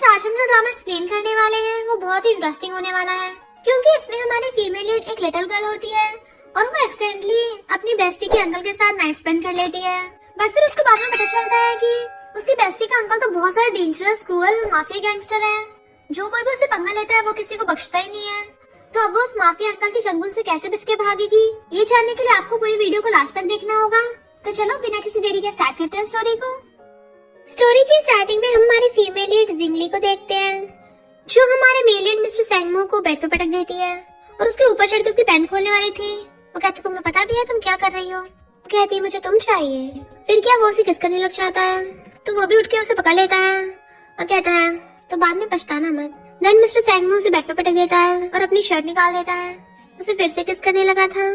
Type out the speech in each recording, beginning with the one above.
आज हम जो ड्रामा एक्सप्लेन करने वाले हैं वो बहुत ही इंटरेस्टिंग होने वाला है, क्योंकि इसमें हमारी फीमेल लीड एक लिटिल गर्ल होती है और वो एक्सीडेंटली अपनी बेस्टी के अंकल के साथ नाइट स्पेंड कर लेती है। बट फिर उसको बाद में पता चलता है कि उसकी बेस्टी का अंकल तो बहुत सारा डेंजरस क्रूअल माफिया गैंगस्टर है, जो कोई भी उससे पंगा लेता है वो किसी को बख्शता ही नहीं है। तो अब वो उस माफिया अंकल के चंगुल से कैसे बच के भागेगी, ये जानने के लिए आपको पूरी वीडियो को लास्ट तक देखना होगा। तो चलो बिना किसी देरी के स्टार्ट करते हैं स्टोरी को। स्टोरी की स्टार्टिंग में हम हमारी फीमेल लीड जिंगली को देखते हैं, जो हमारे मेल लीड मिस्टर सैंगमो को बेड पे पटक देती है और उसके ऊपर चढ़ के उसकी पैंट खोलने वाली थी। वो कहती तुम्हें पता भी है तुम क्या कर रही हो? वो कहती है मुझे तुम चाहिए। फिर क्या वो उसे किस करने लग जाता है, तो वो भी उठ के उसे पकड़ लेता है और कहता है तो बाद में पछताना मत। देन मिस्टर सैंगमो उसे बेड पे पटक देता है और अपनी शर्ट निकाल देता है। उसे फिर से किस करने लगा था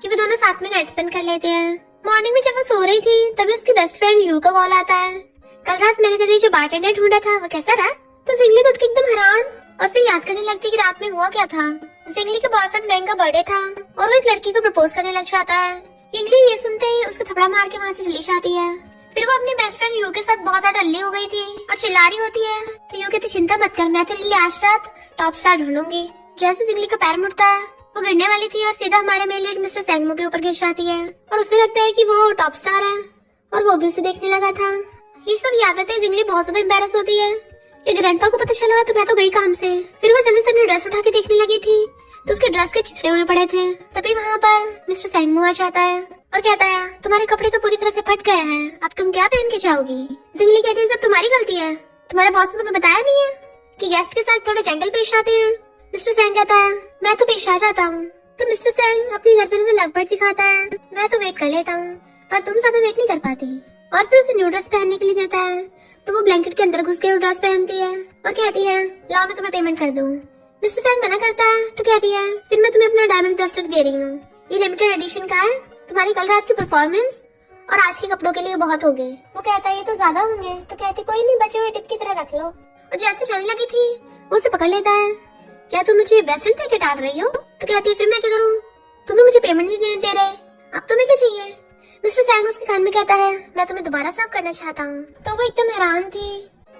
कि वो दोनों साथ में नाइट स्पेंड कर लेते हैं। मॉर्निंग में जब वो सो रही थी तभी उसकी बेस्ट फ्रेंड यू का कॉल आता है, कल रात मैंने तेरे जो बारटेंडर ढूंढा था वो कैसा रहा? तो जिंगली तो उठ के एकदम हैरान और फिर याद करने लगती कि रात में हुआ क्या था। जिंगली के बॉयफ्रेंड मैंग का बर्थडे था और वो एक लड़की को प्रपोज करने लग जाता है। जिंगली ये सुनते ही उसको थपड़ा मार के वहाँ से चली जाती है। फिर वो अपनी बेस्ट फ्रेंड यू के साथ बहुत ज्यादा अल्ली हो गई थी और चिल्ला रही होती है। तो यू कहती चिंता मत कर, मैं तेरे लिए आज रात टॉप स्टार ढूंढूंगी। जैसे जिंगली का पैर मुड़ता है वो गिरने वाली थी और सीधा हमारे मेल लीड मिस्टर सैंगमो के ऊपर गिर जाती है और उसे लगता है कि वो टॉप स्टार है और वो भी उसे देखने लगा था। ये सब याद आते जिंगली बहुत ज्यादा एम्बैरस होती है। ये ग्रैंडपा को पता चला तो मैं तो गई काम से। फिर वो जल्दी से अपनी ड्रेस उठा के देखने लगी थी तो उसके ड्रेस के चिथड़े उड़े पड़े थे। तभी वहाँ पर मिस्टर सैंगमो आ जाता है और कहता है तुम्हारे कपड़े तो पूरी तरह से फट गए हैं, अब तुम क्या पहन के जाओगी? जिंगली कहती है सब तुम्हारी गलती है, तुम्हारे बॉस ने तुम्हें बताया नहीं है कि गेस्ट के साथ थोड़े जेंटल पेश आते हैं। मिस्टर सैंग कहता है मैं तो पेश आ जाता हूँ। तो मिस्टर सैंग अपनी गर्दन में लवबट दिखाता है, मैं तो वेट कर लेता हूँ पर तुम ज्यादा वेट नहीं कर पाती। और फिर उसे न्यू ड्रेस पहनने के लिए देता है तो वो ब्लैंकेट के अंदर घुस के वो ड्रेस पहनती है और कहती है लाओ मैं तुम्हें पेमेंट कर दूँ। मिस्टर सैंग मना करता है तो कहती है फिर मैं तुम्हें अपना डायमंड ब्रेसलेट दे रही हूँ, ये लिमिटेड एडिशन का है, तुम्हारी कल रात की परफॉर्मेंस और आज के कपड़ों के लिए बहुत हो गए। वो कहता है ये तो ज्यादा होंगे। तो कहती कोई नहीं, बचे हुए टिप की तरह रख लो। और जैसे चलने लगी थी वो उसे पकड़ लेता है, क्या तुम मुझे ब्रेसलेट देके डाल रही हो? तो कहती है फिर मैं क्या करूँ, तुम्हें मुझे पेमेंट नहीं दे रहे, अब तुम्हें क्या चाहिए? मिस्टर सैंग उसके कान में कहता है मैं तुम्हें दोबारा सर्व करना चाहता हूँ। तो वो एकदम हैरान थी।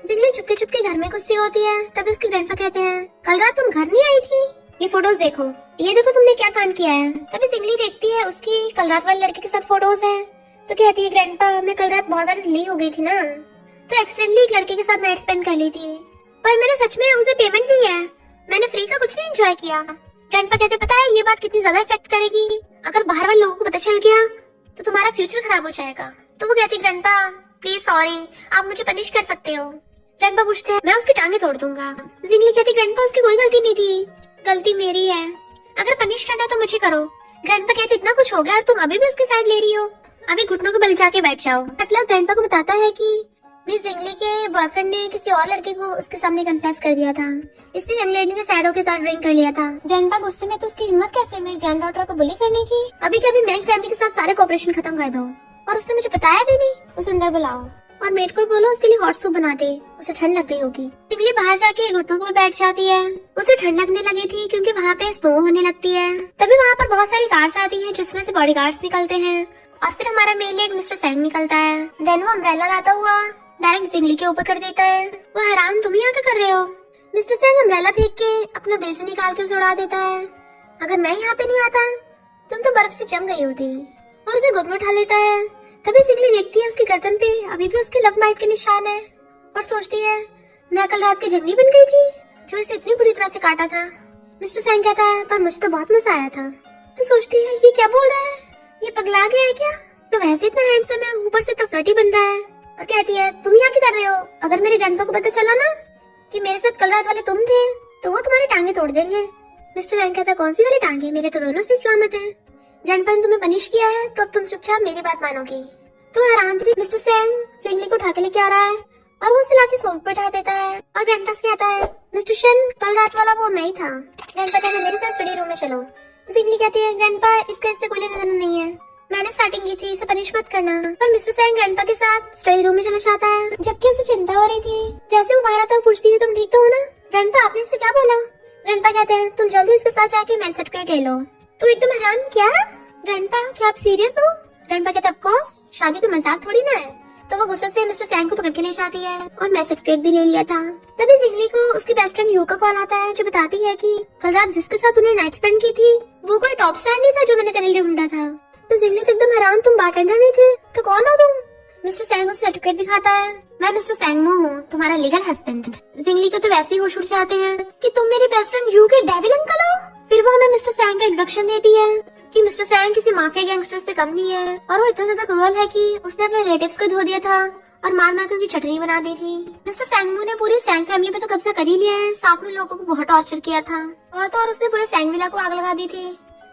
जिंगली चुपके चुपके घर में घुसी होती है तभी उसके ग्रैंडपा कहते हैं कल रात तुम घर नहीं आई थी, ये फोटोज देखो, ये देखो तुमने क्या कांड किया है। तभी जिंगली देखती है उसकी कल रात वाले लड़के के साथ फोटोज है तो कहती है ग्रैंडपा मैं कल रात बहुत ज्यादा ढिल्ली हो गई थी ना, तो एक्सीडेंटली एक लड़के के साथ नाइट स्पेंड कर ली थी, पर मैंने सच में उसे पेमेंट दी है, मैंने फ्री का कुछ नहीं एंजॉय किया। ग्रैंडपा कहते पता है ये बात कितनी ज्यादा इफेक्ट करेगी, अगर बाहर वाले लोगों को पता चल गया तो तुम्हारा फ्यूचर खराब हो जाएगा। तो वो कहती ग्रैंडपा प्लीज सॉरी, आप मुझे पनिश कर सकते हो। ग्रैंडपा पूछते हैं मैं उसकी टांगे तोड़ दूंगा। जिंगली कहती ग्रैंडपा उसकी कोई गलती नहीं थी, गलती मेरी है, अगर पनिश करना तो मुझे करो। ग्रैंडपा कहती इतना कुछ हो गया और तुम अभी भी उसके साइड ले रही हो, अभी घुटनों के बल जाके बैठ जाओ। मतलब ग्रैंडपा को बताता है कि मिस जिंगली के बॉयफ्रेंड ने किसी और लड़के को उसके सामने कन्फेस कर दिया था, इसलिए यंग लेडी ने सैडो के साथ ड्रिंक कर लिया था। ग्रैंडपा गुस्से में तो उसकी हिम्मत कैसे मेरी ग्रैंड डॉटर को बुली करने की, अभी कभी मैंग फैमिली के साथ सारे कॉपरेशन खत्म कर दो, और उसने मुझे बताया भी नहीं, उसे अंदर बुलाओ और मेड को बोलो उसके लिए हॉट सूप बना दे, उसे ठंड लग गई होगी। जिंगली बाहर जाके घुटनों को बैठ जाती है, उसे ठंड लगने लगी थी क्योंकि वहाँ पे स्नो होने लगती है। तभी वहाँ पर बहुत सारी कार्स आती हैं जिसमें से बॉडीगार्ड्स निकलते हैं और फिर हमारा मेल लीड मिस्टर सैंग निकलता है। देन वो अम्ब्रेला लाता हुआ डायरेक्ट जिंगली के ऊपर कर देता है। वो हैरान तुम यहाँ क्या कर रहे हो? मिस्टर सैंग अम्ब्रेला फेंक के अपना ब्लेजर निकाल के उसे उड़ा देता है, अगर मैं यहाँ पे नहीं आता तुम तो बर्फ से जम गई होती, और उसे गोद में उठा लेता है। तभी जिंगली देखती है उसकी गर्दन पे अभी भी उसके लव बाइट के निशान है और सोचती है मैं कल रात की जंगली बन गई थी जो इसे इतनी बुरी तरह से काटा था। मिस्टर सैंग कहता है पर मुझे तो बहुत मजा आया था। तो सोचती है ये क्या बोल रहा है, ये पगला गया है क्या? तो वैसे इतना हैंडसम है, ऊपर से तो फ्लर्टी बन रहा है। और कहती है तुम यहाँ क्या कर रहे हो, अगर मेरे ग्रैंडपा को पता चला ना कि मेरे साथ कल रात वाले तुम थे तो वो तुम्हारी टांगे तोड़ देंगे। मिस्टर सैंग कहता है कौन सी वाली टांगे, मेरे तो दोनों से सलामत है, ग्रैंडपा ने तुम्हें पनिश किया है तो अब तुम चुपचाप मेरी बात मानोगी। तो हैरान थी मिस्टर सैंग जिंगली को उठा के लेके आ रहा है और वो उसे लाके सोफे पे बैठा देता है और ग्रैंडपा से कहता है मिस्टर शन कल रात वाला वो मैं ही था। ग्रैंडपा कहता है मेरे साथ स्टडी रूम में चलो। जिंगली कहती है ग्रैंडपा इसका इससे कोई लेना देना नहीं है, मैंने स्टार्टिंग की थी, इसे पनिश मत करना। पर मिस्टर सैंग ग्रैंडपा के साथ स्टडी रूम में चला जाता है, जबकि उसे चिंता हो रही थी। जैसे वो बाहर आता है पूछती है तुम ठीक तो हो ना? ग्रैंडपा आपने इससे क्या बोला? ग्रैंडपा कहते हैं तुम जल्दी इसके साथ जाके मैरिज सर्टिफिकेट ले लो। तो एकदम हैरान क्या ग्रैंडपा क्या आप सीरियस हो? ग्रैंडपा कहता है ऑफ कोर्स, शादी का मजाक थोड़ी ना है, तो वो गुस्से से मिस्टर सैंग को पकड़ के ले जाती है और मैं सर्टिफिकेट भी ले लिया था। तभी जिंगली को उसकी बेस्ट फ्रेंड यू का कॉल आता है जो बताती है कि कल रात जिसके साथ उन्हें नाइट स्पेंड की थी वो कोई टॉप स्टार नहीं था जो मैंने तेरे लिए ढूंढा था। तो जिंगली तो एकदम हैरान, तुम बारटेंडर नहीं थे तो कौन हो तुम? मिस्टर सैंग उसे सर्टिफिकेट दिखाता है। मैं मिस्टर सैंगमो हूँ, तुम्हारा लीगल हस्बैंड। जिंगली को तो वैसे ही होश उड़ जाते हैं कि तुम मेरी बेस्ट फ्रेंड यू के डेविल अंकल हो। फिर वो हमें मिस्टर सैंग का इंट्रोडक्शन देती है कि मिस्टर सैंग किसी माफिया गैंगस्टर से कम नहीं है और वो इतना ज्यादा क्रूअल है कि उसने अपने रिलेटिव्स को धो दिया था और मार मार कर उनकी चटनी बना दी थी। मिस्टर सैंगमो ने पूरी सैंग फैमिली पे तो कब्जा कर ही लिया है, साथ में लोगों को बहुत टॉर्चर किया था और तो और उसने पूरे सैंग विला को आग लगा दी थी।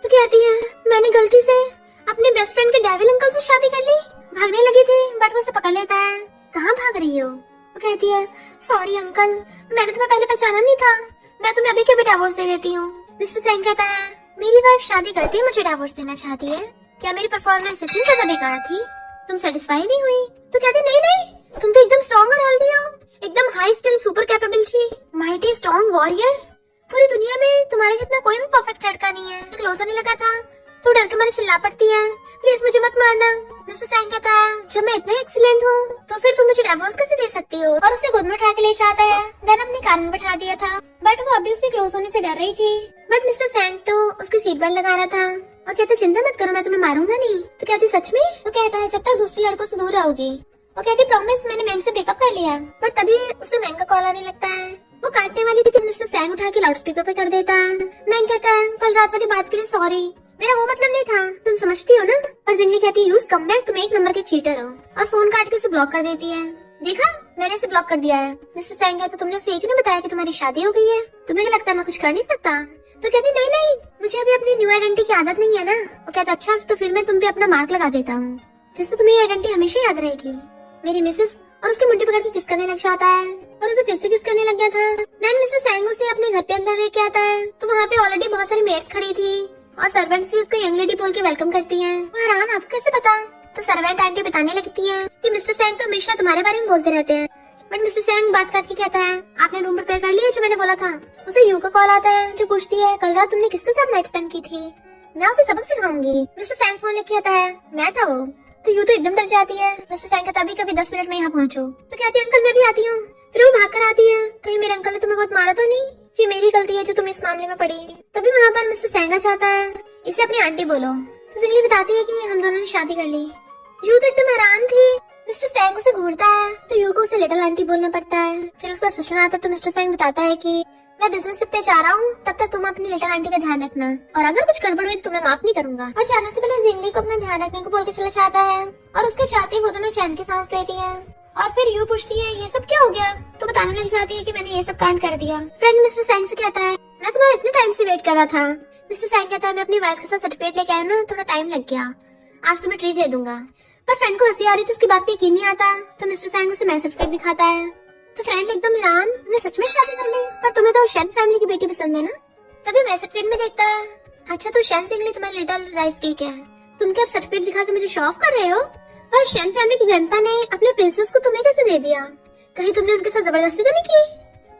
तो कहती है मैंने गलती से अपने बेस्ट फ्रेंड के डेविल अंकल से शादी कर ली। भागने लगी थी बट वो उसे पकड़ लेता है। कहाँ भाग रही हो? वो कहती है सॉरी अंकल, मैंने तुम्हें पहले पहचाना नहीं था, मैं तुम्हें अभी के भी डिवोर्स दे देती हूँ। मिस्टर सैंग कहता है मेरी वाइफ शादी करती है, मुझे डिवोर्स देना चाहती है, क्या मेरी परफॉर्मेंस इतनी ज्यादा बेकार थी, तुम सेटिस्फाई नहीं हुई? तो कहती नहीं नहीं, तुम तो एकदम स्ट्रॉन्ग और हेल्दी हो, एकदम high skill, super capability, mighty strong warrior. पूरी दुनिया में तुम्हारे जितना कोई भी परफेक्ट लड़का नहीं है। क्लोज होने लगा था तो डर के मारे चिल्ला पड़ती है प्लीज मुझे मत मारना। मिस्टर सैंग कहता है जब मैं इतना एक्सीलेंट हूँ तो फिर तुम मुझे डिवोर्स कैसे दे सकती हो, और उसे गोद में उठा के ले जाता है। देन अपने कान में बैठा दिया था बट वो अभी उसके क्लोज होने से डर रही थी। बट मिस्टर सैंग तो उसकी सीट बेल्ट लगा रहा था और कहता चिंता मत करो, मैं तुम्हें मारूंगा नहीं। तो कहती सच में? वो कहता है जब तक दूसरे लड़कों से दूर रहोगी। वो कहती प्रॉमिस, मैंने मैंग से ब्रेकअप कर लिया। बट तभी उसे मैंग का कॉल आने लगता है। वो काटने वाली थी कि मिस्टर सैंग उठा के लाउड स्पीकर पे कर देता है। मैंग कहता है कल रात वाली बात के लिए सॉरी, मेरा वो मतलब नहीं था, तुम समझती हो ना। पर जिंगली कहती है यूज कम बैक, तुम एक नंबर के चीटर हो, और फोन काट के उसे ब्लॉक कर देती है। देखा, मैंने इसे ब्लॉक कर दिया है। मिस्टर सैंग कहता तुमने उसे एक नहीं बताया कि तुम्हारी शादी हो गई है, तुम्हें क्या लगता है मैं कुछ कर नहीं सकता? तो कहती नहीं नहीं, मुझे अभी अपनी न्यू आइडेंटिटी की आदत नहीं है ना। वो कहता अच्छा तो फिर मैं तुम पे अपना मार्क लगा देता हूँ जिससे तुम्हें आइडेंटिटी हमेशा याद रहेगी। मेरी मिसेस, और उसकी मुंडी पकड़ के किस करने लग जाता है और उसे फिर से किस करने लग गया था। देन मिस्टर सैंग उसे अपने घर पे अंदर लेके आता है तो वहाँ पे ऑलरेडी बहुत सारी मेट्स खड़ी थी और सर्वेंट्स भी उसको यंग लेडी बोल के वेलकम करती हैं। वो हैरान, आपको कैसे पता? तो सर्वेंट आंटी बताने लगती है कि मिस्टर सैंग तो हमेशा तुम्हारे बारे में बोलते रहते हैं। बट मिस्टर सैंग बात काट के कहता है आपने रूम प्रिपेयर कर लिया जो मैंने बोला था? उसे यू का कॉल आता है जो पूछती है कल रात तुमने किसके साथ नाइट स्पेंड की थी, मैं उसे सबक सिखाऊंगी। मिस्टर सैंग फोन लेके आता है मैं था वो। तो यू तो एकदम डर जाती है। मिस्टर सैंग कहता अभी कभी 10 मिनट में यहाँ पहुँचो। तो कहती है अंकल मैं भी आती हूँ। फिर वो भाग कर आती है, कहीं मेरे अंकल ने तुम्हें बहुत मारा तो नहीं, ये मेरी गलती है जो तुम इस मामले में पड़ी। तभी वहाँ पर मिस्टर सैंग आ जाता है, इसे अपनी आंटी बोलो। तो जिंगली बताती है कि हम दोनों ने शादी कर ली। यू तो एकदम हैरान थी। मिस्टर सैंग उसे घूरता है तो यू को उसे लिटिल आंटी बोलना पड़ता है। फिर उसका असिस्टेंट आता है तो मिस्टर सैंग बताता है कि मैं बिजनेस ट्रिप पे जा रहा हूँ, तब तक तुम अपनी लिटिल आंटी का ध्यान रखना और अगर कुछ गड़बड़ हुई तो तुम्हें माफ नहीं करूंगा। और जाने से पहले जिंगली को अपना ध्यान रखने को बोल के चला जाता है और उसके चाहते वो दोनों चैन की सांस लेती है। और फिर यू पूछती है ये सब क्या हो गया, तो बताने लग जाती है कि मैंने ये सब कांड कर दिया। फ्रेंड मिस्टर सैंग से कहता है मैं तुम्हारा इतने टाइम से वेट कर रहा था। मिस्टर सैंग कहता है मैं अपनी वाइफ के साथ सर्टिफिकेट लेके आया ना, थोड़ा टाइम लग गया, आज तुम्हें ट्रीट दे दूंगा। पर फ्रेंड को हंसी आ रही थी, उसकी बात पे यकीन नहीं आता। तो मिस्टर सैंग उसे मैच सर्टिफिकेट दिखाता है तो फ्रेंड एकदम हैरान, उन्हें सच में शादी कर ली? पर तुम्हें तो शेन फैमिली की बेटी पसंद है ना। तभी मैच सर्टिफिकेट में देखता है अच्छा तो शेन सिंह तुम्हारी लिटिल राइस केक है, तुम क्या अब सर्टिफिकेट दिखा के मुझे शो ऑफ कर रहे हो? पर शेन फैमिली के ग्रैंडपा ने अपने प्रिंसेस को तुम्हें कैसे दे दिया, कहीं तुमने उनके साथ जबरदस्ती तो नहीं की?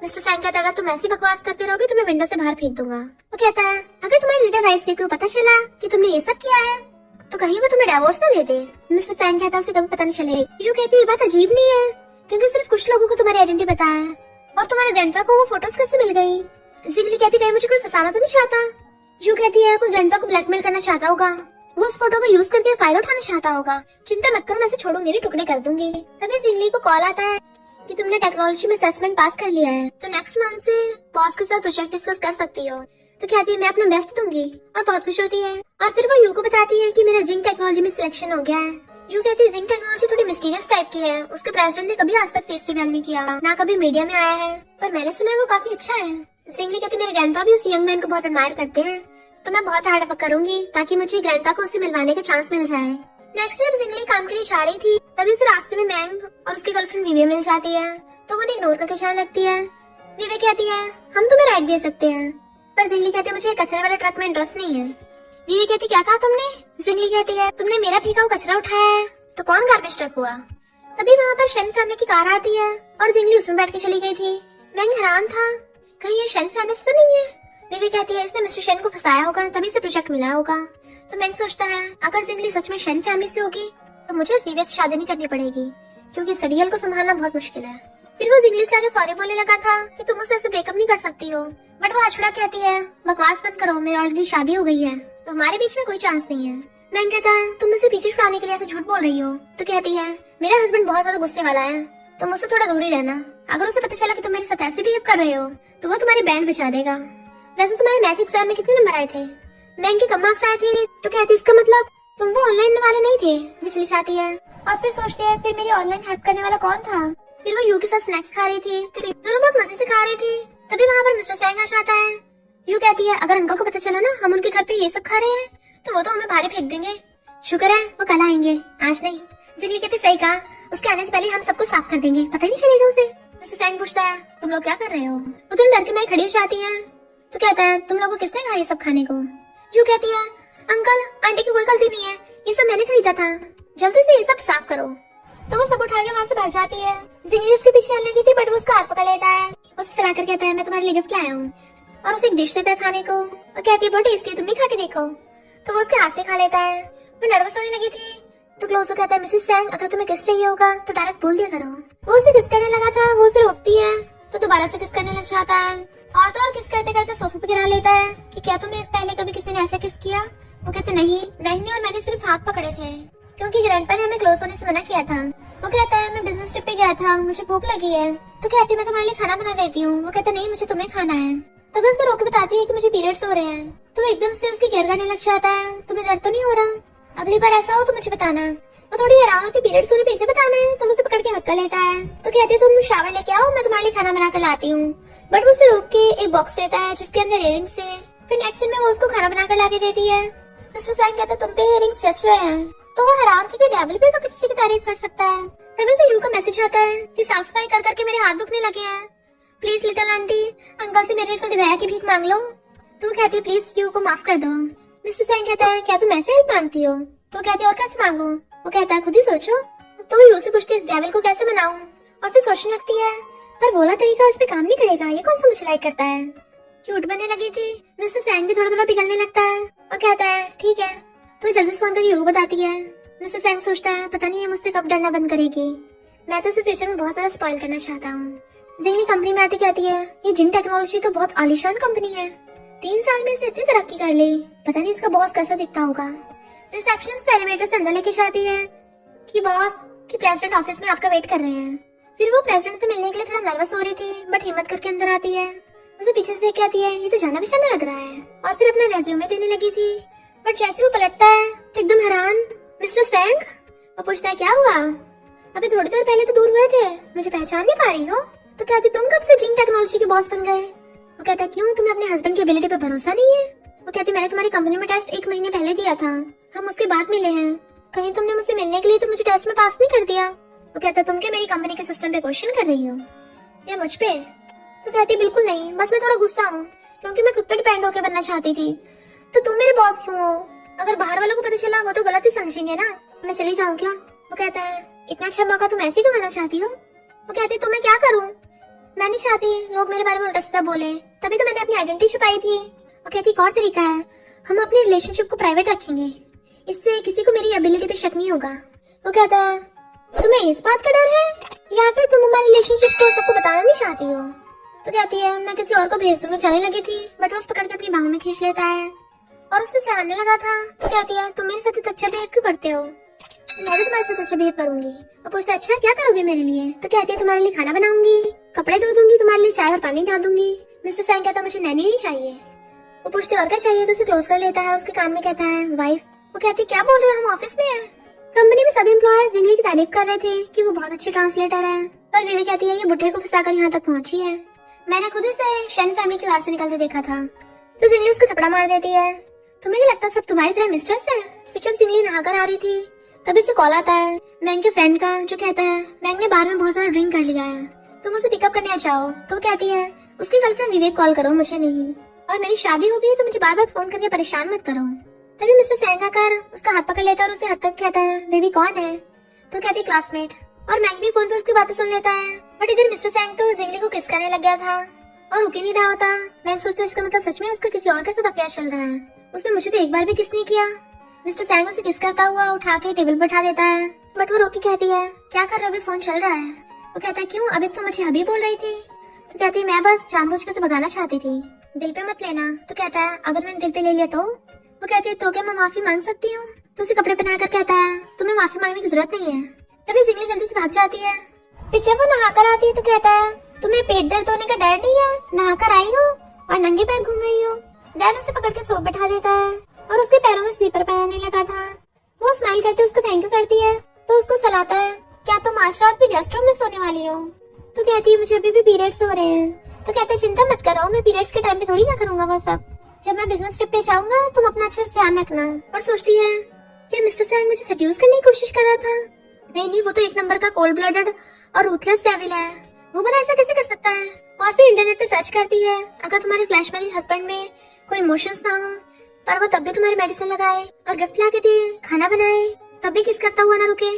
मिस्टर सैंग कहता है अगर तुम ऐसी बकवास करते रहोगे तो मैं विंडो से बाहर फेंक दूंगा। वो कहता है अगर तुम्हारी लिटिल राइस केक को पता चला कि तुमने ये सब किया है तो कहीं वो तुम्हें डिवोर्स ना दे दे। मिस्टर सैंग कहता है उसे कभी पता नहीं चलेगा। यू कहती है ये बात अजीब नहीं है क्योंकि सिर्फ कुछ लोगों को तुम्हारी आइडेंटिटी पता है और तुम्हारे ग्रैंडपा को वो फोटोज कैसे मिल गई? जिंगली कहती कहीं मुझे कोई फंसाना तो नहीं चाहता। यू कहती है कोई ग्रैंडपा को ब्लैकमेल करना चाहता होगा, वो उस फोटो को यूज करके फायदा उठाना चाहता होगा। चिंता मत करो, मैं इसे छोड़ूंगी नहीं, टुकड़े कर दूंगी। तभी जिंगली को कॉल आता है कि तुमने टेक्नोलॉजी में असेसमेंट पास कर लिया है तो नेक्स्ट मंथ से बॉस के साथ प्रोजेक्ट डिस्कस कर सकती हो। तो कहती है मैं अपना बेस्ट दूंगी और बहुत खुश होती है। और फिर वो यू को बताती है कि मेरा जिंक टेक्नोलॉजी में सिलेक्शन हो गया है। यू कहती है जिंक टेक्नोलॉजी थोड़ी मिस्टीरियस टाइप की है, उसके प्रेसिडेंट ने कभी आज तक फेस रिवील नहीं किया, ना कभी मीडिया में आया है, पर मैंने सुना है वो काफी अच्छा है। जिंगली कहती मेरे ग्रैंडपा भी उस यंग मैन को बहुत एडमायर करते हैं तो मैं बहुत हार्ड वर्क करूंगी ताकि मुझे ग्रैंडपा को उससे मिलवाने का चांस मिल जाए। नेक्स्ट डे जिंगली काम के लिए जा रही थी तभी उसे रास्ते में मैंग और उसकी गर्लफ्रेंड विवे मिल जाती है तो वो इग्नोर करके जाने लगती है। विवे कहती है हम तुम्हें राइड दे सकते हैं, पर जिंगली कहती है मुझे कचरे वाले ट्रक में इंटरेस्ट नहीं है। विवे कहती क्या कहा तुमने? जिंगली कहती है तुमने मेरा फेंका हुआ कचरा उठाया है तो कौन गार्बेज ट्रक हुआ? तभी वहाँ पर शेन फैमिली की कार आती है और जिंगली उसमें बैठ के चली गई थी। मैंग हैरान था, कहीं ये शेन फैमिली से तो नहीं है? विवे कहती है इसने मिस्टर शेन को फंसाया होगा तभी से प्रोजेक्ट मिला होगा। तो मैंग सोचता है अगर जिंगली सच में शेन फैमिली से होगी तो मुझे इस विवे से शादी नहीं करनी पड़ेगी। क्योंकि इस सड़ियल को संभालना बहुत मुश्किल है। फिर वो जिंगली से आगे सॉरी बोलने लगा था कि तुम मुझसे ऐसे ब्रेकअप नहीं कर सकती हो, बट वो अछड़ा कहती है बकवास बंद करो, मेरी ऑलरेडी शादी हो गई है, तो हमारे बीच में कोई चांस नहीं है। मैंग कहता है तुम मुझसे पीछे छुड़ाने के लिए ऐसे झूठ बोल रही हो। तो कहती है मेरा हस्बैंड बहुत ज्यादा गुस्से वाला है, तो मुझसे थोड़ा दूर ही रहना। अगर उसे पता चला कि तुम मेरे साथ ऐसे बिहेव कर रहे हो तो वो तुम्हारी बैंड बचा देगा। वैसे तुम्हारे मैथ एग्जाम में कितने नंबर आए थे? मैंग के कम मार्क्स आए थे। तो कहती इसका मतलब तुम वो ऑनलाइन वाले नहीं थे। बिजली चाहती है और फिर सोचती है फिर मेरी ऑनलाइन हेल्प करने वाला कौन था। फिर वो यू के साथ स्नैक्स खा रही थी, तो दोनों बहुत मजे से खा रही थी। तभी वहाँ पर मिस्टर सैंग आ जाता है। यू कहती है अगर अंकल को पता चला ना हम उनके घर पे ये सब खा रहे हैं तो वो तो हमें बाहर फेंक देंगे। शुक्र है वो कल आएंगे, आज नहीं। जिंगली कहती सही कहा, उसके आने से पहले हम सब कुछ साफ कर देंगे, पता ही नहीं चलेगा उसे। मिस्टर सैंग पूछता है तुम लोग क्या कर रहे हो? वो तुम डर के मैं खड़ी हो जाती है। तो कहता है तुम लोगों को किसने कहा ये सब खाने को? यू कहती है अंकल आंटी की कोई गलती नहीं है, ये सब मैंने खरीदा था, जल्दी से ये सब साफ करो। तो वो सब उठा के वहाँ से भाग जाती है। जिंगली उसके पीछे चलने की थी बट वो उसका हाथ पकड़ लेता है। उसे चलाकर कहता है मैं तुम्हारे लिए गिफ्ट लाया हूँ, और उसे एक डिश देता है खाने को और कहती है बहुत टेस्टी है, तुम भी खा के देखो। तो वो उसके हाथ से खा लेता है। वो नर्वस होने लगी थी तो क्लोज हो कहता है मिसेस सैंग अगर तुम्हें किस चाहिए होगा तो डायरेक्ट बोल दिया करो। वो उसे किस करने लगा था, वो उसे रोकती है तो दोबारा से किस करने लग जाता है। और तो और किस करते करते सोफे पे गिरा लेता है कि क्या तुम्हें पहले कभी किसी ने ऐसा किस किया? वो कहते नहीं, मैंग ने और मैंने सिर्फ हाथ पकड़े थे क्योंकि ग्रैंडपा ने हमें क्लोज होने से मना किया था। वो कहता है मैं बिजनेस ट्रिप पे गया था, मुझे भूख लगी है। तो कहती है मैं तुम्हारे लिए खाना बना देती हूँ। वो कहता नहीं मुझे तुम्हें खाना है। तभी उसे रोक के बताती है कि मुझे पीरियड्स हो रहे हैं। तो वो एकदम से उसकी केयर करने लग जाता है। तुम्हें दर्द तो नहीं हो रहा? अगली बार ऐसा हो तो मुझे बताना। वो थोड़ी हैरान होती पीरियड्स होने पे इसे बताना है, तो उसे पकड़ के हक कर लेता है। तो कहती है तुम शावर लेके आओ, मैं तुम्हारे लिए खाना बना कर लाती हूँ। बट वो उसे रोक के एक बॉक्स देता है जिसके अंदर इयरिंग्स है। फिर नेक्स्ट सीन में वो उसको खाना बनाकर लाके देती है। मिस्टर सैंग कहता है तुम पे इयरिंग्स जच रहे हैं। तो वो हैरान थी कि डेविल भी कभी किसी की तारीफ कर सकता है। तभी उसे यू का मैसेज आता है कि साफ सफाई कर करके मेरे हाथ दुखने लगे हैं, प्लीज लिटिल आंटी अंकल से मेरे लिए थोड़ी दया की भीख मांग लो। तो वो कहती है प्लीज यू को माफ कर दो। मिस्टर सैंग कहता है क्या तुम ऐसे हेल्प मांगती हो? तो कहती है और कैसे मांगू? वो कहता है खुद ही सोचो। तो वो यू से पूछती है इस डेविल को कैसे मनाऊं, और फिर सोचने लगती है पर बोला तरीका इस पे काम नहीं करेगा, ये कौन सा मुझे लाइक करता है। क्यूट बनने लगी थी। मिस्टर सैंग भी थोड़ा थोड़ा पिघलने लगता है और कहता है ठीक है। तो जल्दी से फोन करके यू बताती है। मिस्टर सैंग सोचता है पता नहीं ये मुझसे कब डरना बंद करेगी, मैं तो इसे फ्यूचर में बहुत ज्यादा स्पॉइल करना चाहता हूँ। जिंगली कंपनी में आती कहती है ये जिंग टेक्नोलॉजी तो बहुत आलीशान कंपनी है, 3 साल में इसने इतनी तरक्की कर ली, पता नहीं इसका बॉस कैसा दिखता होगा। रिसेप्शनिस्ट एलिवेटर से अंदर लेके जाती है कि बॉस कि प्रेसिडेंट ऑफिस में आपका वेट कर रहे हैं। फिर वो प्रेसिडेंट से मिलने के लिए थोड़ा नर्वस हो रही थी बट हिम्मत करके अंदर आती है। उसे पीछे से कहती है ये तो जाना बिशाना लग रहा है, और फिर अपना रेज्यूमे देने लगी थी। बट जैसे वो पलटता है तो एकदम हैरान मिस्टर सैंग। वो पूछता है क्या हुआ, अभी थोड़ी देर पहले तो दूर हुए थे, मुझे पहचान नहीं पा रही हो? तो कहती तुम कब से जिंग टेक्नोलॉजी के बॉस बन गए? वो कहता है क्यों तुम्हें अपने हस्बैंड की एबिलिटी पे भरोसा नहीं है? वो कहती मैंने तुम्हारी कंपनी में टेस्ट 1 महीने पहले दिया था, हम उसके बाद मिले हैं, कहीं तुमने मुझसे मिलने के लिए तो मुझे टेस्ट में पास नहीं कर दिया? वो कहता तुम क्या मेरी कंपनी के सिस्टम पे क्वेश्चन कर रही हो या मुझ पे? तो कहती बिल्कुल नहीं, बस मैं थोड़ा गुस्सा हूँ क्योंकि मैं खुद पे डिपेंड होकर बनना चाहती थी। तो तुम मेरे बॉस क्यों हो? अगर बाहर वालों को पता चला वो तो गलत ही समझेंगे ना, मैं चली जाऊँ क्या? वो कहता है इतना अच्छा मौका तुम ऐसे गंवाना चाहती हो? वो कहती तो मैं क्या करूँ, मैं नहीं चाहती लोग मेरे बारे में उल्टा सीधा बोले, तभी तो मैंने अपनी आइडेंटिटी छुपाई थी। वो कहती एक और तरीका है, हम अपनी रिलेशनशिप को प्राइवेट रखेंगे, इससे किसी को मेरी एबिलिटी पे शक नहीं होगा। वो कहता है तुम्हें इस बात का डर है या फिर तुम हमारी रिलेशनशिप को सबको बताना नहीं चाहती हो? तो कहती है मैं किसी और को भेज दूंगी, जाने लगी थी बट वो उस पकड़ के अपनी बाहों में खींच लेता है और उससे सहने लगा था। तो कहती है तुम मेरे साथ इतना अच्छा बिहेव क्यों करते हो, मैं भी तुम्हारे साथ अच्छा बिहेव करूंगी। वो पूछता है अच्छा क्या करोगे मेरे लिए? तो कहती है तुम्हारे लिए खाना बनाऊंगी, कपड़े धो दूंगी, तुम्हारे लिए चाय और पानी ला दूंगी। मिस्टर सैंग कहता मुझे नैनी नहीं चाहिए। वो पूछते और क्या चाहिए, तो उसे क्लोज कर लेता है, उसके कान में कहता है वाइफ। वो कहती क्या बोल रहे हो, हम ऑफिस में हैं। कंपनी में सभी एम्प्लॉयज जिंगली की तारीफ कर रहे थे कि वो बहुत अच्छी ट्रांसलेटर है, पर बीवी कहती है ये बुढ़े को फंसाकर यहाँ तक पहुंची है, मैंने खुद इसे शन फैमिली की कार से निकलते देखा था। तो जिंगली उसको थप्पड़ मार देती है, तुम्हें क्या लगता है सब तुम्हारी तरह मिस्ट्रेस है? फिर जब जिंगली नहाकर आ रही थी तभी उसे कॉल आता है मैंग के फ्रेंड का, जो कहता है मैंग ने बार में बहुत ज्यादा ड्रिंक कर लिया है, तुम उसे पिकअप करने आ जाओ। तो वो कहती है उसकी गर्लफ्रेंड विवेक कॉल करो, मुझे नहीं, और मेरी शादी हो गई तो मुझे बार बार फोन करके परेशान मत करो। तभी मिस्टर सैंग आकर उसका हाथ पकड़ लेता है और उसे हक करके कहता है बेबी कौन है? तो कहती है क्लासमेट। और मैंग भी फोन पे उसकी बातें सुन लेता है। बट इधर मिस्टर सैंग तो जिंगली को किस करने लग गया था और रुक ही नहीं रहा होता। मैंग सोचता है इसका मतलब सच में उसका किसी और के साथ अफेयर चल रहा है, उसने मुझे तो एक बार भी किस नहीं किया। मिस्टर सैंग उसे किस करता हुआ उठा के टेबल पर बैठा देता है, बट वो रोकी कहती है क्या कर रहे हो, अभी फोन चल रहा है। वो कहता है क्यों, अभी तो मुझे अभी बोल रही थी। तो कहती है मैं बस जानबूझ के उसे भगाना चाहती थी, दिल पे मत लेना। तो कहता है अगर मैंने दिल पे ले लिया तो? वो कहती है तो क्या मैं माफी मांग सकती हूँ? तो उसे कपड़े पहनाकर कहता है तुम्हें माफी मांगने की जरूरत नहीं है। तभी जिंगली जल्दी से भाग जाती है। फिर जब वो नहाकर आती है तो कहता है तुम्हें पेट दर्द होने का डर नहीं है, नहाकर आई हो और नंगे पैर घूम रही हो। डैन उसे पकड़ के सोप बैठा देता है और उसके पैरों में स्लीपर पहनाने लगा था। वो स्माइल करते उसको थैंक यू करती है तो उसको सलाता है क्या तुम आज रात भी गेस्ट रूम में सोने वाली हो? तो कहती है मुझे अभी भी पीरियड्स हो रहे हैं। तो कहते हैं चिंता मत करो, मैं पीरियड्स के टाइम पे थोड़ी ना करूंगा वो सब, जब मैं बिजनेस ट्रिप पे जाऊंगा तुम अपना अच्छे से ध्यान रखना। और सोचती है क्या मिस्टर सैंग मुझे सेड्यूस करने की कोशिश कर रहा था? नहीं, वो तो एक नंबर का कोल्ड ब्लडेड और रूथलेस डेविल है, वो भला ऐसा कैसे कर सकता है। और फिर इंटरनेट पे सर्च करती है अगर तुम्हारे फ्लैश मैरिज हस्बैंड में कोई इमोशंस ना हो पर वो तब भी तुम्हारी मेडिसिन लगाए और गिफ्ट ला के दे, खाना बनाए, तब भी किस करता हुआ ना रुके,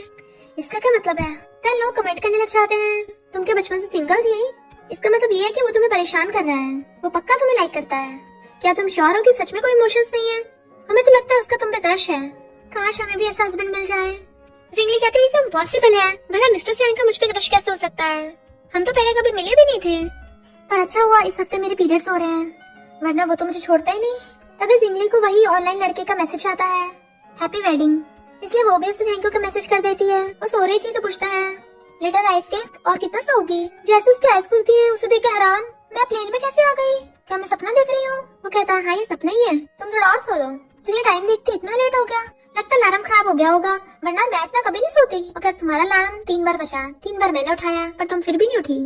इसका क्या मतलब है? कल लोग कमेंट करने लग जाते हैं तुम क्या बचपन से सिंगल थी? इसका मतलब ये है कि वो तुम्हें परेशान कर रहा है, वो पक्का तुम्हें लाइक करता है। क्या तुम श्योर हो कि सच में कोई इमोशंस नहीं है? हमें तो लगता है उसका तुम पे क्रश है, काश हमें भी ऐसा हस्बैंड मिल जाए। जिंगली कहती है इम्पॉसिबल है, भला मिस्टर सैंग का मुझ पे क्रश कैसे हो सकता है, हम तो पहले कभी मिले भी नहीं थे। पर अच्छा हुआ इस हफ्ते मेरे पीरियड्स हो रहे हैं, वरना वो तो मुझे छोड़ता ही नहीं। तभी जिंगली को वही ऑनलाइन लड़के का मैसेज आता है हैप्पी वेडिंग, इसलिए वो भी उसे थैंक यू का मैसेज कर देती है। वो सो रही थी तो पूछता है लेटर आइस केक और कितना सोगी? जैसे उसकी आइस खुलती है उसे देख के हैरान, मैं प्लेन में कैसे आ गई, क्या मैं सपना देख रही हूँ? वो कहता है हाँ ये सपना ही है, तुम थोड़ा और सो लो। जिंगली टाइम देखती इतना लेट हो गया, लगता है अलार्म खराब हो गया होगा, वरना मैं इतना कभी नहीं सोती। वो कहता तुम्हारा अलार्म 3 बार बजा, 3 बार मैंने उठाया पर तुम फिर भी नहीं उठी,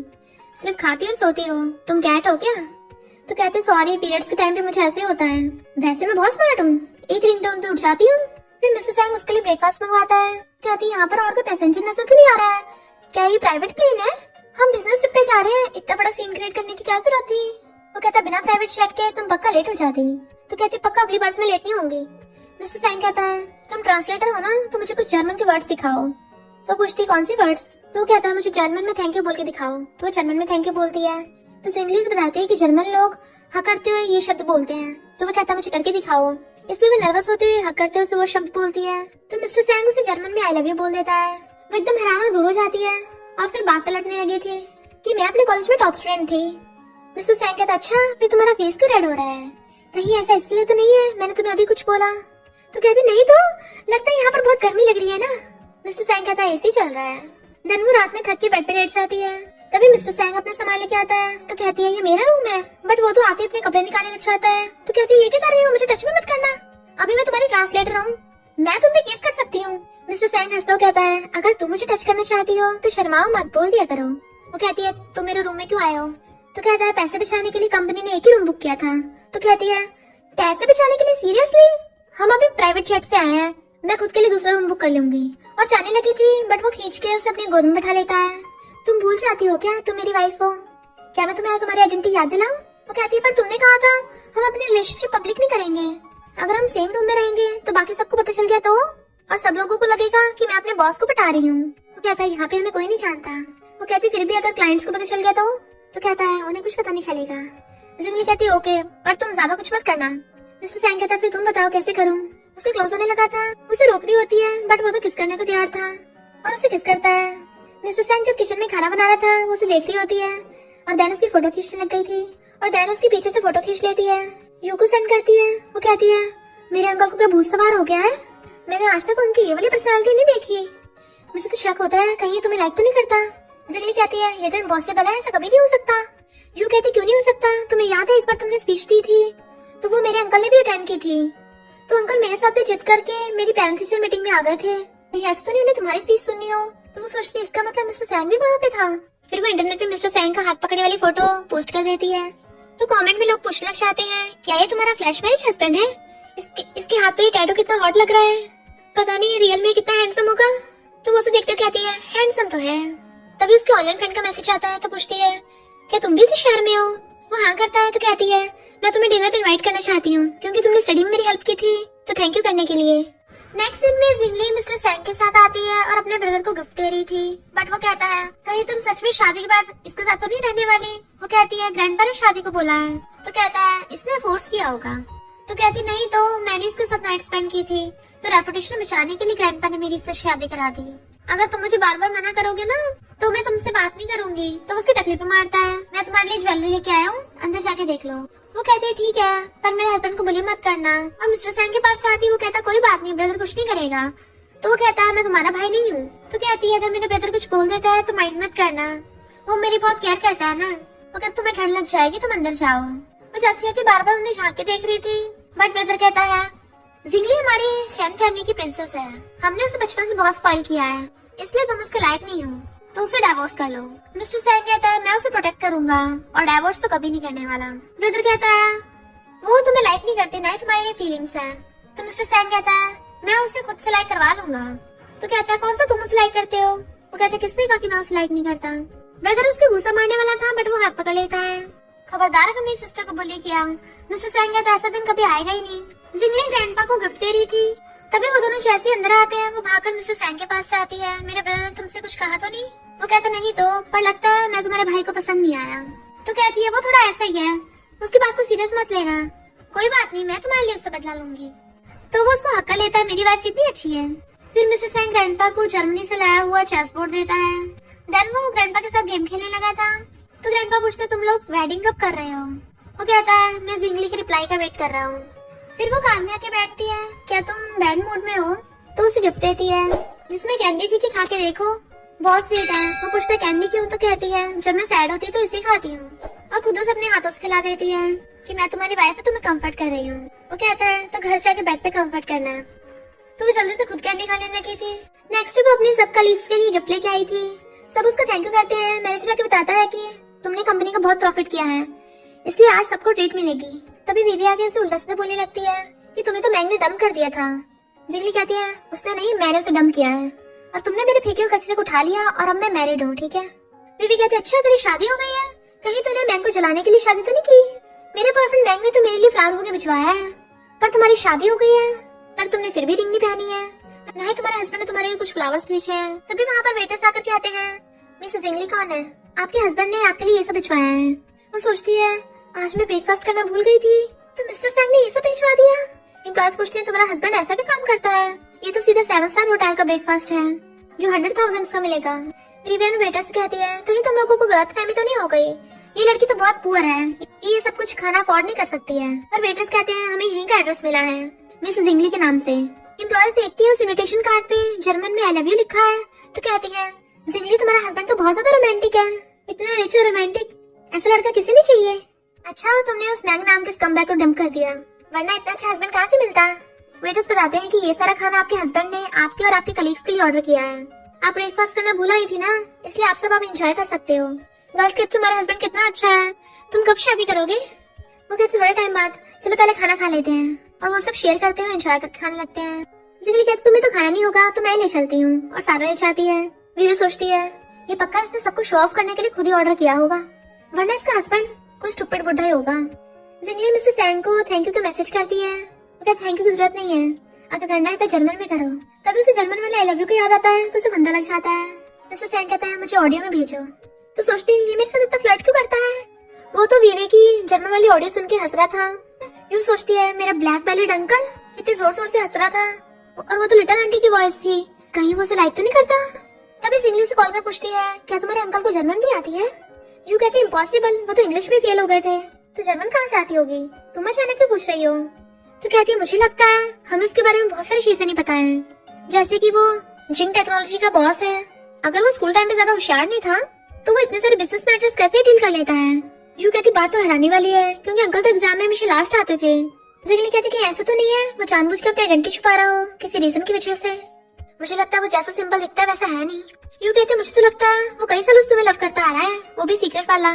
सिर्फ खाती और सोती हो, तुम कैट हो क्या? तो कहते सॉरी पीरियड्स के टाइम पे मुझे ऐसे होता है, वैसे मैं बहुत स्मार्ट हूँ, एक रिंगटोन पे उठ जाती हूँ। फिर मिस्टर सैंग उसके लिए ब्रेकफास्ट मंगवाता है। कहती है यहाँ पर और कोई पैसेंजर नजर क्यों नहीं आ रहा है, क्या ये प्राइवेट प्लेन है? हम बिजनेस ट्रिप पे जा रहे हैं, इतना बड़ा सीन क्रिएट करने की क्या जरूरत थी? वो कहता बिना प्राइवेट जेट के तुम पक्का लेट हो जाती। तो कहती पक्का अगली बार से मैं लेट नहीं होंगी। मिस्टर सैंग कहता है तुम ट्रांसलेटर हो ना, तो मुझे कुछ जर्मन के वर्ड्स सिखाओ। तो पूछती कौन सी वर्ड्स? तो कहता है मुझे जर्मन में थैंक यू बोल के दिखाओ। तो वो जर्मन में थैंक यू बोलती है। तो जिंगली से बताती है कि जर्मन लोग हक करते हुए ये शब्द बोलते हैं। तो वो कहता है मुझे करके दिखाओ, इसलिए वो नर्वस होते हुए हक करते हुए वो शब्द बोलती है। तो मिस्टर सैंग उसे जर्मन में आई लव यू बोल देता है। वो एकदम हैरान और दूर हो जाती है और फिर बात पलटने लगी थी कि मैं अपने कॉलेज में टॉप स्टूडेंट थी। मिस्टर सैंग कहता अच्छा फिर तुम्हारा फेस क्यों रेड हो रहा है, कहीं ऐसा इसलिए तो नहीं है मैंने तुम्हें अभी कुछ बोला? तो कहती नहीं तो लगता है यहाँ पर बहुत गर्मी लग रही है ना। मिस्टर सैंग कहता है एसी चल रहा है। देन वो रात में थक के बेड पे लेट जाती है। तभी मिस्टर सैंग अपने सामान लेके आता है। तो कहती है ये मेरा रूम है, बट वो तो आते अपने कपड़े निकालने लग जाता है। तो कहती है ये क्या कर रही हो, मुझे टच भी मत करना, अभी मैं तुम्हारी ट्रांसलेटर हूँ, मैं तुम पे केस कर सकती हूँ। मिस्टर सैंग हंसता कहता है अगर तुम मुझे टच करना चाहती हो तो शर्माओ मत, बोल दिया करो। वो कहती है तुम मेरे रूम में क्यों आए हो? तो कहता है पैसे बचाने के लिए कंपनी ने एक ही रूम बुक किया था। तो कहती है पैसे बचाने के लिए? सीरियसली? हम अभी प्राइवेट जेट से आए हैं, मैं खुद के लिए दूसरा रूम बुक कर लूंगी। और जाने लगी थी बट वो खींच के उसे अपनी गोद में बैठा लेता है। तुम भूल जाती हो क्या तुम मेरी वाइफ हो? क्या मैं तुम्हें तुम्हारी आइडेंटिटी याद दिलाऊं? वो कहती है पर तुमने कहा था हम अपनी रिलेशनशिप पब्लिक नहीं करेंगे, अगर हम सेम रूम में रहेंगे तो बाकी सबको पता चल गया तो, और सब लोगों को लगेगा कि मैं अपने बॉस को पटा रही हूँ। वो कहता है यहाँ पे हमें कोई नहीं जानता। वो कहती फिर भी अगर क्लाइंट्स को पता चल गया तो कहता है उन्हें कुछ पता नहीं चलेगा। जिंगली कहती है ओके पर तुम ज्यादा कुछ मत करना। मिस्टर सैंग कहता फिर तुम बताओ कैसे करूँ? उसके क्लोज होने लगा था, उसे रोक रही होती है बट वो तो किस करने को तैयार था और उसे किस करता है। मिस्टर सैंग जब किचन में खाना बना रहा था वो उसे देख रही होती है और दैन उसकी फोटो खींचने लग गई थी और दैन उसके पीछे से फोटो खींच लेती है। यू को सेंड करती है। वो कहती है मेरे अंकल को क्या भूत सवार हो गया है, मैंने आज तक उनकी ये वाली पर्सनालिटी नहीं देखी, मुझे तो शक होता है कहीं तुम्हें लाइक तो नहीं करता। जिंगली कहती है ये तो इम्पॉसिबल है, ऐसा कभी नहीं हो सकता। यू कहती क्यों नहीं हो सकता, तुम्हें याद है एक बार तुमने स्पीच दी थी तो वो मेरे अंकल ने भी अटेंड की थी, तो अंकल मेरे साथ भी जिद करके मेरी पेरेंट टीचर मीटिंग में आ गए थे, नहीं ऐसा तो नहीं उन्हें तुम्हारी स्पीच सुननी हो। तो वो सोचती है इसका मतलब मिस्टर सैंग भी वहाँ पे था। फिर वो इंटरनेट पे मिस्टर सैंग का हाथ पकड़ने वाली फोटो पोस्ट कर देती है। तो कमेंट में लोग पूछने लग जाते हैं क्या ये तुम्हारा फ्लैश मैरिज हस्बैंड है, इसके हाथ पे ये टैटू कितना हॉट लग रहा है, पता नहीं रियल में कितना हैंडसम होगा। तो वो उसे देखते कहती है हैंडसम तो है। तभी उसके ऑनलाइन फ्रेंड का मैसेज आता है तो पूछती है क्या तुम भी इसी शहर में हो? वो हाँ करता है। तो कहती है मैं तुम्हें डिनर पे इनवाइट करना चाहती हूँ क्योंकि तुमने स्टडी में मेरी हेल्प की थी, तो थैंक यू करने के लिए। नेक्स्ट सीन में जिंगली मिस्टर सैंग के साथ आती है और अपने ब्रदर को गिफ्ट दे रही थी, बट वो कहता है कहीं तुम सच में शादी के बाद इसके साथ तो नहीं रहने वाली? वो कहती है ग्रैंडपा ने शादी को बोला है। तो कहता है इसने फोर्स किया होगा। तो कहती नहीं तो मैंने इसके साथ नाइट स्पेंड की थी, तो रेपुटेशन बचाने के लिए ग्रैंडपा ने मेरी इससे शादी करा दी। अगर तुम मुझे बार बार मना करोगे ना तो मैं तुमसे बात नहीं करूंगी। तो उसकी टकली पे मारता है, मैं तुम्हारे लिए ज्वेलरी लेके आया हूँ, अंदर जाके देख लो। वो कहती है ठीक है, पर मेरे हस्बैंड को बुली मत करना। और मिस्टर सैंग के पास जाती है, वो कहता कोई बात नहीं, ब्रदर कुछ नहीं करेगा। तो वो कहता है मैं तुम्हारा भाई नहीं हूँ। तो कहती है अगर मेरा ब्रदर कुछ बोल देता है तो माइंड मत करना, वो मेरी बहुत केयर करता है ना। वो कहता तुम्हें ठंड लग जाएगी, तुम अंदर जाओ। वो जाती जाती बार बार उन्हें झांक के देख रही थी, बट ब्रदर कहता है जिंगली हमारी शैन फैमिली की प्रिंसेस है, हमने उसे बचपन से बहुत स्पॉइल किया है, इसलिए तुम उसके लायक नहीं हो, तो उसे डाइवोर्स कर लो। मिस्टर सैंग कहता है मैं उसे प्रोटेक्ट करूंगा और डाइवोर्स तो कभी नहीं करने वाला। ब्रदर कहता है वो तुम्हें लाइक नहीं करती, ना तुम्हारे लिए फीलिंग्स है। तो मिस्टर सैंग कहता है मैं उसे खुद से लाइक करवा लूंगा। तो कहता है कौन सा तुम उसे लाइक करते हो। वो कहता है किसने कहा कि मैं उसे लाइक नहीं करता। ब्रदर उसके गुस्सा मारने वाला था, बट वो हाथ पकड़ लेता है, खबरदार अगर मेरी सिस्टर को बुली किया। मिस्टर सैंग कहता है ऐसा दिन कभी आएगा ही नहीं। जिंगली ग्रैंडपा को गिफ्ट दे रही थी, तभी वो दोनों जैसे अंदर आते हैं, वो भागकर मिस्टर सैंग के पास जाती है, मेरे ब्रदर ने तुमसे कुछ कहा तो नहीं। वो कहता नहीं तो, पर लगता है मैं तुम्हारे भाई को पसंद नहीं आया। तो कहती है वो थोड़ा ऐसा ही है, उसकी बात को सीरियस मत लेना, कोई बात नहीं, मैं तुम्हारे लिए उससे बदला लूंगी। तो वो उसको हक्का लेता है, मेरी वाइफ कितनी अच्छी है। फिर मिस्टर सैंग ग्रैंडपा को जर्मनी से लाया हुआ चेस बोर्ड देता है। देन वो ग्रैंडपा के साथ गेम खेलने लगा था। तो ग्रैंडपा पूछते तुम लोग वेडिंग कब कर रहे हो। वो कहता है मैं जिंगली की रिप्लाई का वेट कर रहा हूँ। फिर वो कार में आके बैठती है, क्या तुम बैड मूड में हो। तो उसे गिफ्ट देती है जिसमें कैंडी थी कि खा के देखो, बहुत स्वीट है। वो पूछता है कैंडी क्यों। तो कहती है जब मैं सैड होती तो इसे खाती हूँ, और खुद उसे अपने हाथों से खिला देती है कि मैं तुम्हारी वाइफ है, तुम्हें कंफर्ट कर रही हूँ। वो कहता है तो घर जाके बेड पे कंफर्ट करना है। तो वो जल्दी से खुद कैंडी खा लेने लगी थी। नेक्स्ट वो अपने सब कलीग्स के लिए गिफ्ट लेके आई थी, सब उसका थैंक यू करते हैं। मैनेजर आके बताता है कि तुमने कंपनी का बहुत प्रॉफिट किया है, इसलिए आज सबको ट्रीट मिलेगी। तभी बीवी आगे उसे उल्टा सीधा बोलने लगती है कि तुम्हें तो मैंग ने डंप कर दिया था। जिंगली कहती है उसने नहीं, मैंने उसे डंप किया है, और तुमने मेरे फेंके हुए कचरे को उठा लिया, और अब मैं मैरिड हूँ, ठीक है। बीवी कहती है अच्छा तेरी शादी हो गई है, कहीं तूने मैंग को जलाने के लिए शादी तो नहीं की। मेरे बॉयफ्रेंड मैंग ने तो मेरे लिए फ्लावर बुके भिजवाया है, पर तुम्हारी शादी हो गई है, पर तुमने फिर भी रिंग नहीं पहनी है, ना ही तुम्हारे हस्बैंड ने तुम्हारे लिए कुछ फ्लावर्स भेजे हैं। तभी वहाँ पर वेटर्स आकर कहते हैं मिस जिंगली कौन है, आपके हस्बैंड ने आपके लिए ये सब भिजवाया है। वो सोचती है आज मैं ब्रेकफास्ट करना भूल गई थी, तो मिस्टर सैंग ने ये सब भिजवा दिया। एम्प्लॉयज पूछते हैं तुम्हारा हस्बैंड ऐसा क्या काम करता है, ये तो सीधा 7 स्टार होटल का ब्रेकफास्ट है जो 100,000 का मिलेगा। विवियन वेटर से कहती है कहीं तुम लोगों को गलतफहमी तो नहीं हो गई, ये लड़की तो बहुत पुअर है, ये सब कुछ खाना अफोर्ड नहीं कर सकती है। और वेटर्स कहते हैं हमें यहीं का एड्रेस मिला है मिस जिंगली के नाम से। एम्प्लॉयज देखती है उस इन्विटेशन कार्ड पे जर्मन में आई लव यू लिखा है, तो कहती है जिंगली तुम्हारा हस्बैंड तो बहुत ज्यादा रोमांटिक है, इतना रिच और रोमांटिक, ऐसा लड़का किसे नहीं चाहिए। अच्छा तुमने उस मैंग नाम के स्कमबैग को डंप कर दिया, वरना इतना अच्छा हस्बैंड कहाँ से मिलता। वेटर्स बताते हैं कि ये सारा खाना आपके हस्बैंड ने आपके और आपके कलीग्स के लिए ऑर्डर किया है, आप ब्रेकफास्ट करना भूला ही थी ना, इसलिए आप सब एंजॉय कर सकते हो। गर्ल्स के तुम्हारा हस्बैंड कितना अच्छा है, तुम कब शादी करोगे। वो कहते थोड़े टाइम बाद, चलो पहले खाना खा लेते हैं, और वो सब शेयर करते हुए एंजॉय करके खाने लगते हैं। जिंगली कहती तुम्हें तो खाना नहीं होगा तो मैं ले चलती हूँ, और सारा ले जाती है। विवी सोचती है ये पक्का इसने सबको शो ऑफ करने के लिए खुद ही ऑर्डर किया होगा, वरना इसका हस्बैंड कोई स्टूपिड बुड्ढा ही होगा। जिंगली मिस्टर सैंग को थैंक यू का मैसेज करती है, वो कहती थैंक यू की जरूरत नहीं है, अगर करना है तो जर्मन में करो। तभी उसे जर्मन वाले आई लव यू को याद आता है, तो उसे फंदा लग जाता है। मिस्टर सैंग कहता है मुझे ऑडियो में भेजो। तो सोचती है ये मेरे साथ इतना फ्लर्ट क्यों करता है। वो तो वीवे की जर्मन वाली ऑडियो सुन के हंस रहा था। यूँ सोचती है मेरा ब्लैक बेलीड अंकल इतने जोर शोर से हंस रहा था, और वो तो लिटिल आंटी की वॉइस थी, कहीं वो उसे लाइक तो नहीं करता। तभी जिंगली से कॉल कर पूछती है क्या तुम्हारे अंकल को जर्मन भी आती है। यू कहते इम्पॉसिबल, वो तो इंग्लिश में फेल हो गए थे, तो जर्मन कहाँ से आती होगी, तुम अचानक क्यों पूछ रही हो। तो कहती है मुझे लगता है हमें उसके बारे में बहुत सारी चीजें नहीं पता है, जैसे कि वो जिंग टेक्नोलॉजी का बॉस है, अगर वो स्कूल टाइम पे ज्यादा होशियार नहीं था तो वो इतने सारे बिजनेस मैटर्स कैसे डील कर लेता है। यू कहती बात तो हैरानी वाली है, क्योंकि अंकल तो एग्जाम में हमेशा लास्ट आते थे। जिंगली कहती कि ऐसा तो नहीं है वो जानबूझ के अपनी आइडेंटिटी छुपा रहा हो किसी रीजन की वजह से, मुझे लगता है वो जैसा सिंपल दिखता है वैसा है नहीं। यू कहते मुझे तो लगता है वो कई सालों से तुम्हें लव करता आ रहा है, वो भी सीक्रेट वाला।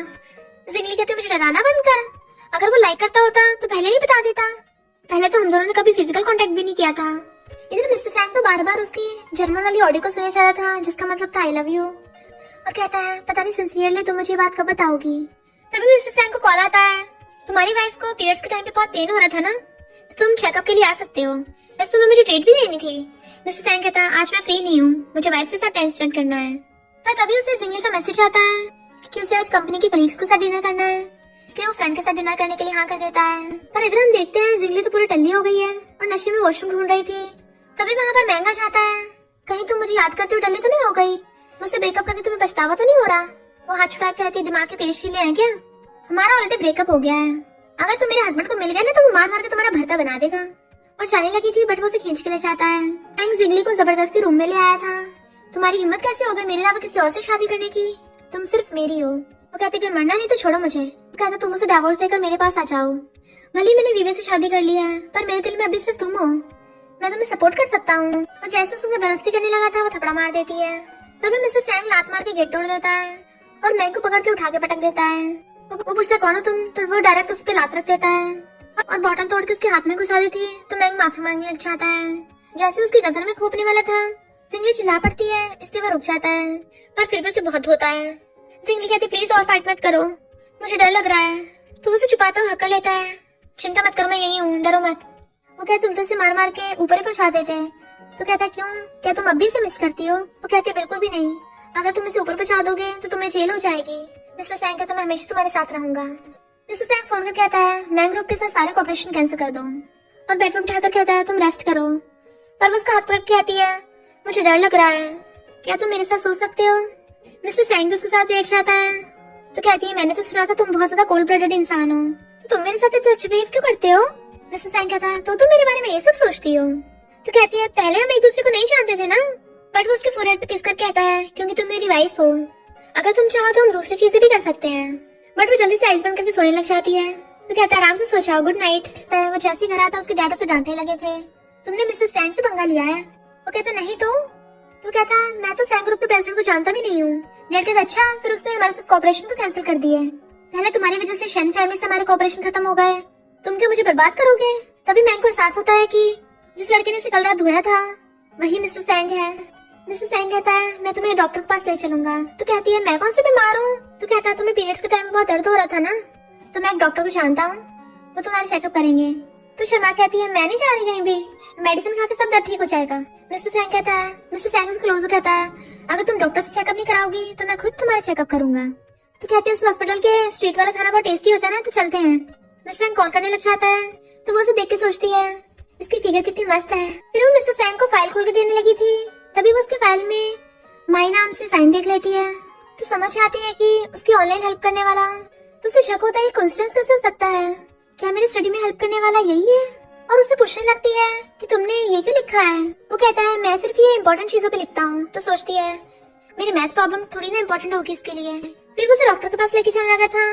जिंगली कहते मुझे डराना बंद कर, अगर वो लाइक करता होता तो पहले नहीं बता देता, पहले तो हम दोनों ने कभी फिजिकल कांटेक्ट भी नहीं किया था। इधर मिस्टर सैंग तो बार बार उसकी जर्मन वाली ऑडियो को सुना जा रहा था जिसका मतलब था आई लव यू, और कहता है पता नहीं सिंसियरली तुम मुझे ये बात कब बताओगी। तभी मिस्टर सैंग को कॉल आता है तुम्हारी वाइफ को पीरियड्स के टाइम पे बहुत पेन हो रहा था ना, तो तुम चेकअप के लिए आ सकते हो, बस तुम्हें मुझे ट्रीट भी देनी थी। मिस्टर सैंग कहता है आज मैं फ्री नहीं हूँ, मुझे वाइफ के साथ टाइम स्पेंड करना है। पर तभी उसे जिंगली का मैसेज आता है कि उसे आज कंपनी के कलीग्स के साथ डिनर करना है, इसलिए वो फ्रेंड के साथ डिनर करने के लिए हाँ कर देता है। पर इधर हम देखते हैं जिंगली तो पूरी टल्ली हो गई है और नशे में वॉशरूम ढूंढ रही थी। तभी वहाँ पर महंगा जाता है। कहीं तुम मुझे याद करते हुए टल्ली तो नहीं हो गई? मुझसे ब्रेकअप करके तुम्हें पछतावा तो नहीं हो रहा? वो हाथ छुड़ा के कहती है, दिमाग के पेश ही ले है क्या? हमारा ऑलरेडी ब्रेकअप हो गया है। अगर तुम मेरे हस्बैंड को मिल गए ना तो वो मार मार के तुम्हारा भरता बना देगा। और जाने लगी थी बट वो उसे खींच के ले जाता है। एंग जिंगली को जबरदस्ती रूम में ले आया था। तुम्हारी हिम्मत कैसे हो गई मेरे अलावा किसी और से शादी करने की? तुम सिर्फ मेरी हो। वो कहती कि मरना नहीं तो छोड़ो मुझे। वो कहता तुम उसे डिवोर्स देकर मेरे पास आ जाओ। भले मैंने विवे से शादी कर लिया है पर मेरे दिल में अभी सिर्फ तुम हो। मैं तुम्हें सपोर्ट कर सकता हूँ। और जैसे उसको जबरदस्ती करने लगा था वो थप्पड़ मार देती है। तभी मिस्टर सैंग लात मार के गेट तोड़ देता है और मैंग को पकड़ के उठा के पटक देता है। वो पूछता कौन हो तुम? तो वो डायरेक्ट उस पे लात रख देता है और बॉटल तोड़ के उसके हाथ में घुसा देती है। तो मैंग माफी मांगने लग जाता है। जैसे उसकी गर्दन में खोपने वाला था जिंगली चिल्ला पड़ती है, इसलिए वो रुक जाता है पर फिर भी उसे बहुत होता है। जिंगली कहती प्लीज और फाइट मत करो, मुझे डर लग रहा है। तो उसे छुपाता हुआ हक कर लेता है, चिंता मत करो मैं यही हूँ, डरो मत। वो कहती तुम तो इसे मार मार के ऊपर ही पहुंचा देते हैं। तो कहता क्यों, क्या तुम अब भी इसे मिस करती हो? वो कहती बिल्कुल भी नहीं, अगर तुम इसे ऊपर पहुंचा दोगे तो तुम्हें जेल हो जाएगी। मिस्टर सैंग कहता मैं हमेशा तुम्हारे साथ रहूंगा। मिस्टर सैंग फोन करके कहता है मैंग ग्रुप के साथ सारे ऑपरेशन कैंसिल कर दो। और बेड पर उठाकर कहता है तुम रेस्ट करो। पर वो उसका हाथ पकड़ के कहती है मुझे डर लग रहा है, क्या तुम मेरे साथ सो सकते हो? मिस्टर सैंग भी उसके साथ लेट जाता है। तो कहती है मैंने तो सुना था तुम बहुत ज्यादा कोल्ड ब्लडेड इंसान हो, तो तुम मेरे साथ इतना अच्छा बिहेव क्यों करते हो? मिस्टर सैंग कहता है तो तुम मेरे बारे में ये सब सोचती हो? तो कहती है पहले हम एक दूसरे को नहीं जानते थे ना। बट वो उसके फोरहेड पे किस कर कहता है क्योंकि तुम मेरी वाइफ हो, अगर तुम चाहो तो हम दूसरी चीजें भी कर सकते हैं। बट वो जल्दी से आइस बंद करके सोने लग जाती है। तो कहता है आराम से सो जाओ, गुड नाइट। वो जैसे घर आता उसके डैड उसे डांटने लगे थे, तुमने मिस्टर सैंग से पंगा लिया है। वो कहता नहीं तो कहता मैं तो सैंग ग्रुप के प्रेसिडेंट को जानता भी नहीं हूँ। डैड कहता अच्छा, फिर उसने हमारे साथ कॉपरेशन को कैंसिल कर दिया। पहले तुम्हारी वजह से शन फैमिली से हमारे कॉपरेशन खत्म हो गए, तुम क्या मुझे बर्बाद करोगे? तभी मैंग को एहसास होता है कि जिस लड़के ने उसे कल रात धोया था वही मिस्टर सैंग है। मिस्टर सैंग कहता है मैं तुम्हें डॉक्टर के पास ले चलूंगा। तो कहती है मैं कौन से बीमार हूँ? तो कहता है तुम्हें पीरियड्स के टाइम बहुत दर्द हो रहा था ना, तो मैं एक डॉक्टर को जानता हूँ, वो तुम्हारा चेकअप करेंगे। तो शर्मा कहती है मैं नहीं जा रही कहीं भी, मेडिसिन खा के सब दर्द ठीक हो जाएगा। मिस्टर सैंग कहता है, मिस्टर सैंग से क्लोज कहता है अगर तुम डॉक्टर से चेकअप नहीं कराओगी तो मैं खुद तुम्हारा चेकअप करूंगा। तो कहती है उस हॉस्पिटल के स्ट्रीट वाला खाना बहुत टेस्टी होता है ना, तो चलते हैं। मिस्टर सैंग कॉल करने लग जाता है तो वो उसे देख के सोचती है इसकी फिगर कितनी मस्त है। फिर वो मिस्टर सैंग को फाइल खोल के देने लगी थी, तभी वो उसके फाइल में माई नाम से साइन देख लेती है। तो समझ आती है कि उसकी ऑनलाइन हेल्प करने वाला, तो उसे शक होता है कोइंसिडेंस कैसे हो सकता है, क्या मेरी स्टडी में हेल्प करने वाला यही है? और उससे पूछने लगती है कि तुमने ये क्यों लिखा है? वो कहता है मैं सिर्फ ये इंपॉर्टेंट चीजों पे लिखता हूँ। तो सोचती है मेरी मैथ प्रॉब्लम थोड़ी ना इंपॉर्टेंट होगी इसके लिए। फिर वो उसे डॉक्टर के पास लेके जाने लगा था,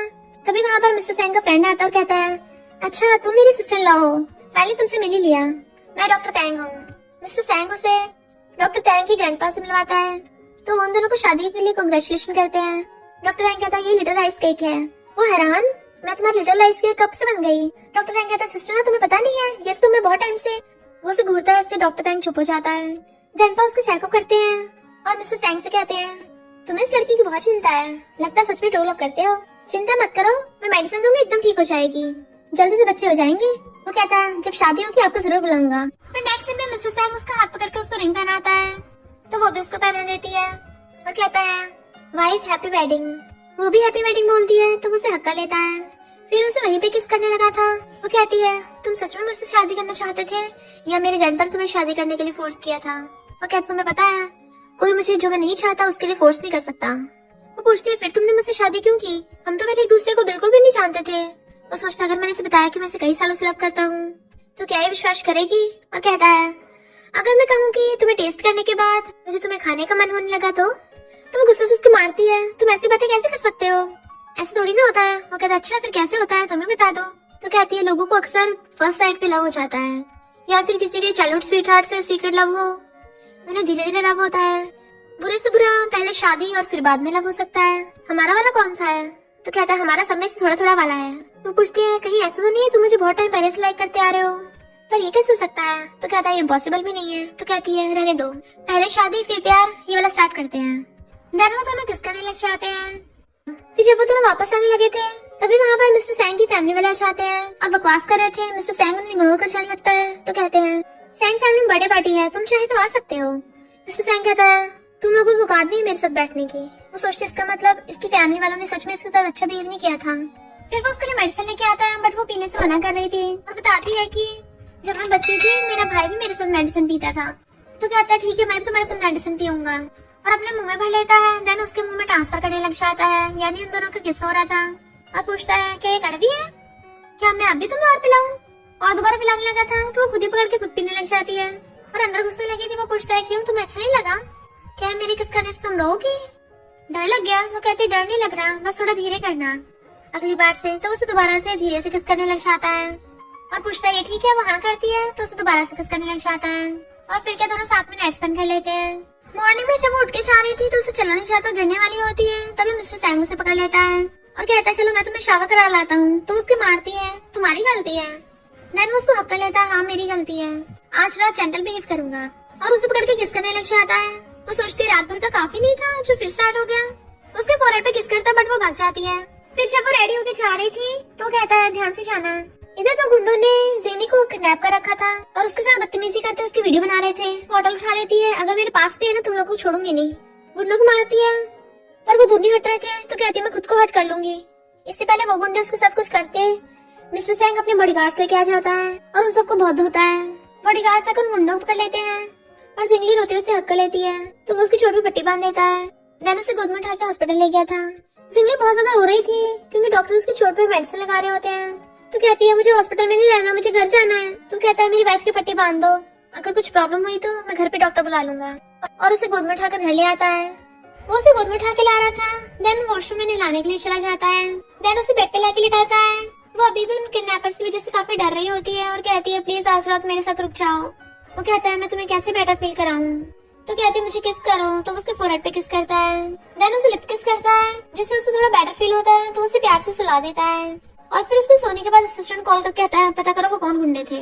तभी वहाँ पर मिस्टर सैंग का फ्रेंड आता है और कहता है अच्छा तुम मेरी सिस्टर इन लॉ हो, फाइनली तुमसे मिल ही लिया, मैं डॉक्टर तैंग हूँ। मिस्टर सैंग उसे डॉक्टर तैंग की ग्रैंडपा से मिलवाता है, तो उन दोनों को शादी के लिए कांग्रेचुलेशन करते हैं। डॉक्टर तैंग कहता है ये लिटिल राइस केक है। वो हैरान, मैं तुम्हारी लिटिल राइस केक कब से बन गई? डॉक्टर तैंग कहता है सिस्टर ना तुम्हें पता नहीं है, ये तो तुम्हें बहुत टाइम से। वो उसे घूरता है, इससे डॉक्टर तैंग चुप हो जाता है। ग्रैंडपा उसको चेकअप करते हैं और मिस्टर सैंग से कहते हैं तुम्हें इस लड़की की बहुत चिंता है, लगता है सच में ट्रू लव करते हो। चिंता मत करो, मैं मेडिसिन दूंगी एकदम ठीक हो जाएगी, जल्दी से बच्चे हो जाएंगे। वो कहता है जब शादी होगी आपको जरूर बुलाऊंगा। फिर नेक्स्ट सीन में मिस्टर सैंग उसका हाथ पकड़ के उसको रिंग पहनाता है, तो वो भी उसको पहना देती है और कहता है वाइफ हैप्पी वेडिंग। वो भी हैप्पी वेडिंग बोलती है, तो वो उसे हक कर लेता है। फिर उसे वहीं पे किस करने लगा था। वो कहती है तुम सच में मुझसे शादी करना चाहते थे या मेरे ग्रैंडपा ने तुम्हें शादी करने के लिए फोर्स किया था? वो कहता तुम्हें पता है कोई मुझे जो मैं नहीं चाहता उसके लिए फोर्स नहीं कर सकता। वो पूछती है फिर तुमने मुझसे शादी क्यों की? हम तो पहले एक दूसरे को बिल्कुल भी नहीं जानते थे। वो सोचता अगर मैंने इसे बताया कि मैं इसे कई सालों से लव करता हूँ तो क्या ये विश्वास करेगी? और कहता है अगर मैं कहूँ कि तुम्हें टेस्ट करने के बाद मुझे तुम्हें खाने का मन होने लगा तो वो गुस्से से उसको मारती है, तुम ऐसी बातें कैसे कर सकते हो, ऐसे थोड़ी ना होता है। वो कहता है अच्छा फिर कैसे होता है तुम्हें बता दो। तो कहती है लोगों को अक्सर फर्स्ट साइट पे लव हो जाता है, या फिर किसी के चाइल्डहुड स्वीट हार्ट से सीक्रेट लव हो, उन्हें धीरे धीरे लव होता है। बुरे से बुरा पहले शादी और फिर बाद में लव हो सकता है। हमारा वाला कौन सा है? तो कहता है हमारा सब में से थोड़ा थोड़ा वाला है। वो पूछती है कहीं ऐसा तो नहीं है तुम मुझे बहुत टाइम पहले से लाइक करते आ रहे हो, पर ये कैसे हो सकता है? तो कहता है इम्पॉसिबल भी नहीं है। तो कहती है रहने दो, पहले शादी फिर प्यार, ये वाला स्टार्ट करते हैं। देन वो दोनों किस करने लग जाते हैं। फिर जब वो दोनों वापस आने लगे थे तभी वहाँ पर मिस्टर सैंग की फैमिली वाले आ जाते हैं और बकवास कर रहे थे। मिस्टर सैंग उन्हें इग्नोर कर जाने लगता है, तो कहते हैं सैंग फैमिली में बर्थडे पार्टी है, तुम चाहे तो आ सकते हो। मिस्टर सैंग कहता है तुम लोगों को औकात नहीं मेरे साथ बैठने की। वो सोचते इसका मतलब इसकी फैमिली वालों ने सच में इसके साथ अच्छा बिहेव नहीं किया था। फिर वो उसके लिए मेडिसिन लेके आता है, बट वो पीने से मना कर रही थी और बताती है कि जब मैं बच्ची थी मेरा भाई भी मेरे साथ मेडिसिन पीता था। तो कहता है ठीक है मैं भी तुम्हारे साथ मेडिसिन पीऊंगा, और अपने मुंह में भर लेता है। देन उसके मुंह में ट्रांसफर करने लग जाता है, यानी उन दोनों का किस हो रहा था। और पूछता है क्या ये कड़वी है, क्या मैं अब भी तुम्हें और पिलाऊं? और दोबारा पिलाने लगा था तो वो खुद ही पकड़ के खुद पीने लग जाती है और अंदर घुसने लगी थी। वो पूछता है क्यों, तुम्हें अच्छा नहीं लगा क्या? मेरी किस करने से तुम रोगी? डर लग गया? वो कहती डर नहीं लग रहा, बस थोड़ा धीरे करना अगली बार से। तो उसे दोबारा से धीरे से किस करने लग जाता है और पूछता है ये ठीक है? वो हाँ करती है तो उसे दोबारा से किस करने लग जाता है और फिर क्या दोनों साथ में नाइट स्पेंड कर लेते हैं। मॉर्निंग में जब वो उठ के जा रही थी तो उसे चला नहीं जाता, गिरने वाली होती है। तभी मिस्टर सैंग उसे पकड़ लेता है और कहता है चलो मैं तुम्हें शावर करा लाता हूँ। तो उसकी मारती है तुम्हारी गलती है। देन वो उसको हक कर लेता है हाँ मेरी गलती है, आज रात जेंटल बिहेव करूंगा। और उसे पकड़ के किस करने लग जाता है। वो सोचती रात भर का काफी नहीं था जो फिर स्टार्ट हो गया। उसके फोरहेड पे किस करता बट वो भाग जाती है। फिर जब वो रेडी होके जा रही थी तो कहता है ध्यान से जाना। इधर तो गुंडों ने जिंगली को किडनैप कर रखा था और उसके साथ बदतमीजी करते उसकी वीडियो बना रहे थे। बॉटल उठा लेती है, अगर मेरे पास भी है ना तुम लोग को छोड़ूंगी नहीं। गुंडों को मारती है पर वो दूर नहीं हट रहे थे तो कहती है मैं खुद को हट कर लूंगी। इससे पहले वो गुंडे उसके साथ कुछ करते मिस्टर सैंग अपने बॉडीगार्ड्स लेके आ जाता है और उन सबको बहुत होता है। बॉडीगार्ड्स आकर गुंडों को पकड़ लेते हैं और जिंगली रोते हुए हक कर लेती है तो वो उसकी चोट पे पट्टी बांध देता है। देन उसे गोद में उठा के हॉस्पिटल ले गया था। जिंगली बहुत ज्यादा रो रही थी क्योंकि डॉक्टर उसकी चोट पे मेडिसिन लगा रहे होते हैं। तो कहती है मुझे हॉस्पिटल में नहीं रहना, मुझे घर जाना है। तो कहता है मेरी वाइफ की पट्टी बांध दो, अगर कुछ प्रॉब्लम हुई तो मैं घर पे डॉक्टर बुला लूंगा। और उसे गोद में उठाकर घर ले आता है। वो उसे गोद में उठा के ला रहा था। देन वॉशरूम में नहलाने के लिए चला जाता है। देन उसे बेड पे लाके लिटाता है। वो अभी भी उन किडनैपर्स की वजह से काफी डर रही होती है और कहती है प्लीज आज रात मेरे साथ रुक जाओ। वो कहता है मैं तुम्हें कैसे बेटर फील कराऊं। तो कहती है मुझे किस करो। तो उसके फोरहेड पे किस करता है। देन उसे लिप किस करता है जिससे उसे थोड़ा बेटर फील होता है। तो उसे प्यार से सुला देता है और फिर उसके सोने के बाद असिस्टेंट कॉल करके कहता है पता करो वो कौन गुंडे थे,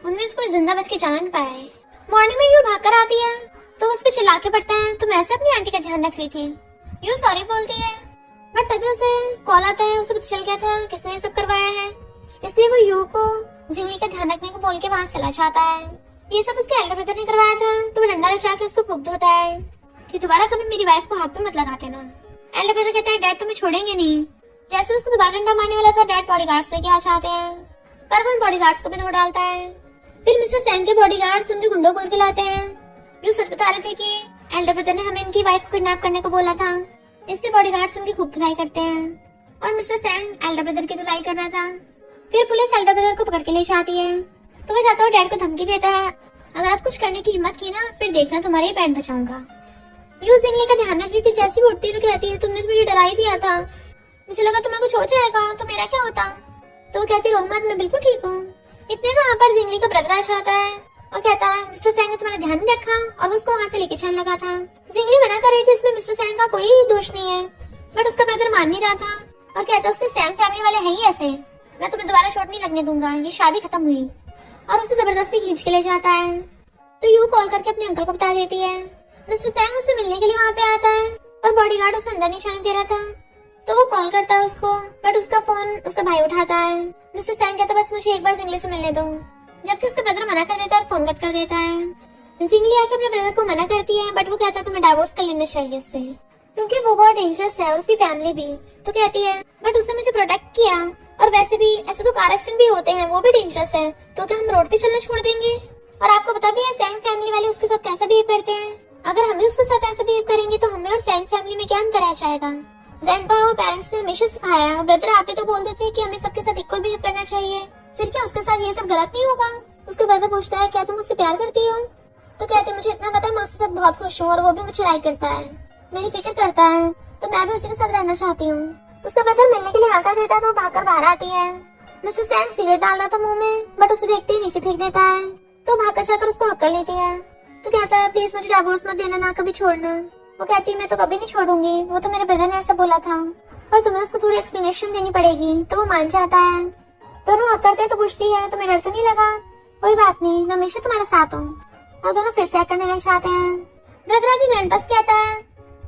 उनमें से कोई जिंदा बच के जान नहीं पाया है। मॉर्निंग में यू भाग कर आती है तो उस पे चिल्ला के पड़ता है तुम ऐसे अपनी आंटी का ध्यान रख रही थी। यू सॉरी बोलती है बट तभी उसे कॉल आता है, उसे पता चल गया था किसने ये सब करवाया है। इसलिए वो यू को जिंगली का ध्यान रखने को बोल के वहाँ चला जाता है। ये सब उसके एल्डर ब्रदर ने करवाया था तो वो डंडा ले के उसको खूब धोता है कि दोबारा कभी मेरी वाइफ को हाथ पे मत लगाते ना। एल्डर ब्रदर कहता है डैड तुम्हें छोड़ेंगे नहीं। जैसे उसको दोबारा डंडा मारने वाला था डैड बॉडीगार्ड्स लेके आ जाते हैं पर वो उन बॉडीगार्ड्स को भी धो डालता है। फिर मिस्टर सैंग के बॉडीगार्ड्स उनके गुंडों को पकड़ के लाते हैं जो सच बता रहे थे कि एल्डर ब्रदर ने हमें इनकी वाइफ को किडनैप करने को बोला था। इसके बॉडीगार्ड्स उनकी खूब धुलाई करते हैं और मिस्टर सैंग एल्डर ब्रदर की धुलाई कर रहा था। फिर पुलिस एल्डर ब्रदर को पकड़ के ले जाती है तो वो जाता हुआ डैड को धमकी देता है अगर आप कुछ करने की हिम्मत की ना फिर देखना तुम्हारे ही पैंट बचाऊंगा। यू जिंगली का ध्यान रख रही थी, जैसी वो उठती तो कहती है तुमने तो मुझे डरा ही दिया था, मुझे लगा तुम्हें कुछ हो जाएगा तो मेरा क्या होता। तो वो कहती रोमा मैं बिल्कुल ठीक हूँ। इतने में वहाँ पर जिंगली का ब्रदर आ जाता है और कहता है मिस्टर सैंग ने तुम्हारा ध्यान नहीं रखा और वो उसको वहाँ से लेके चलने लगा था। जिंगली मना कर रही थी इसमें मिस्टर सैंग का कोई दोष नहीं है बट उसका ब्रदर मान नहीं रहा था और कहता उसके सैंग फैमिली वाले हैं ही ऐसे, मैं तुम्हें दोबारा शॉट नहीं लगने दूंगा, ये शादी खत्म हुई। और उसे जबरदस्ती खींच के ले जाता है। तो यू कॉल करके अपने अंकल को बता देती है। मिस्टर सैंग उससे मिलने के लिए वहाँ पे आता है और बॉडीगार्ड उसे अंदर नहीं जाने दे रहा था तो वो कॉल करता है उसको बट उसका फोन उसका भाई उठाता है। मिस्टर सैंग कहता बस मुझे एक बार जिंगली से मिलने दो, जबकि उसका ब्रदर मना कर देता है और फोन कट कर देता है। जिंगली आके अपने ब्रदर को मना करती है बट वो कहता है तुम्हें डाइवोर्स कर लेना चाहिए उससे क्योंकि वो बहुत डेंजरस है और उसकी फैमिली भी। तो कहती है बट उसने मुझे प्रोटेक्ट किया और वैसे भी ऐसे तो कार एक्सीडेंट भी होते हैं, वो भी डेंजरस है, तो क्या हम रोड पे चलना छोड़ देंगे। और आपको पता भी है सैंग फैमिली वाले उसके साथ कैसा बिहेव करते हैं, अगर हम भी उसके साथ ऐसा बिहेव करेंगे तो हमें और सैंग फैमिली में क्या अंतर आ जाएगा। ग्रैंडपा और पेरेंट्स ने हमेशा सिखाया, ब्रदर आप ही तो बोलते थे कि हमें सबके साथ इक्वल बिहेव करना चाहिए, फिर क्या उसके साथ ये सब गलत नहीं होगा। उसके ब्रदर पूछता है क्या तुम मुझसे प्यार करती हो। तो कहते मुझे इतना पता है मैं उसके साथ बहुत खुश हूँ और वो भी मुझे लाइक करता है, मेरी फिक्र करता है, तो मैं भी उसी के साथ रहना चाहती हूँ। उसका ब्रदर मिलने के लिए हाँ कर देता है तो वो भागकर बाहर आती है। मिस्टर सैंग सिगरेट डाल रहा था मुंह में बट उसे देखते ही नीचे फेंक देता है तो भागकर जाकर उसको हक कर लेती है। तो कहता है प्लीज मुझे डाइवोर्स मत देना, ना कभी छोड़ना। वो कहती है मैं तो कभी नहीं छोड़ूंगी, वो तो मेरे ब्रदर ने ऐसा बोला था पर तुम्हें उसको थोड़ी एक्सप्लेनेशन देनी पड़ेगी। तो वो मान जाता है। दोनों हक करते तो पूछती है तुम्हें डर तो नहीं लगा। कोई बात नहीं, मैं हमेशा तुम्हारे साथ हूँ। और दोनों फिर से हक करने लग जाते हैं। ब्रदर की ग्रैंडपास कहता है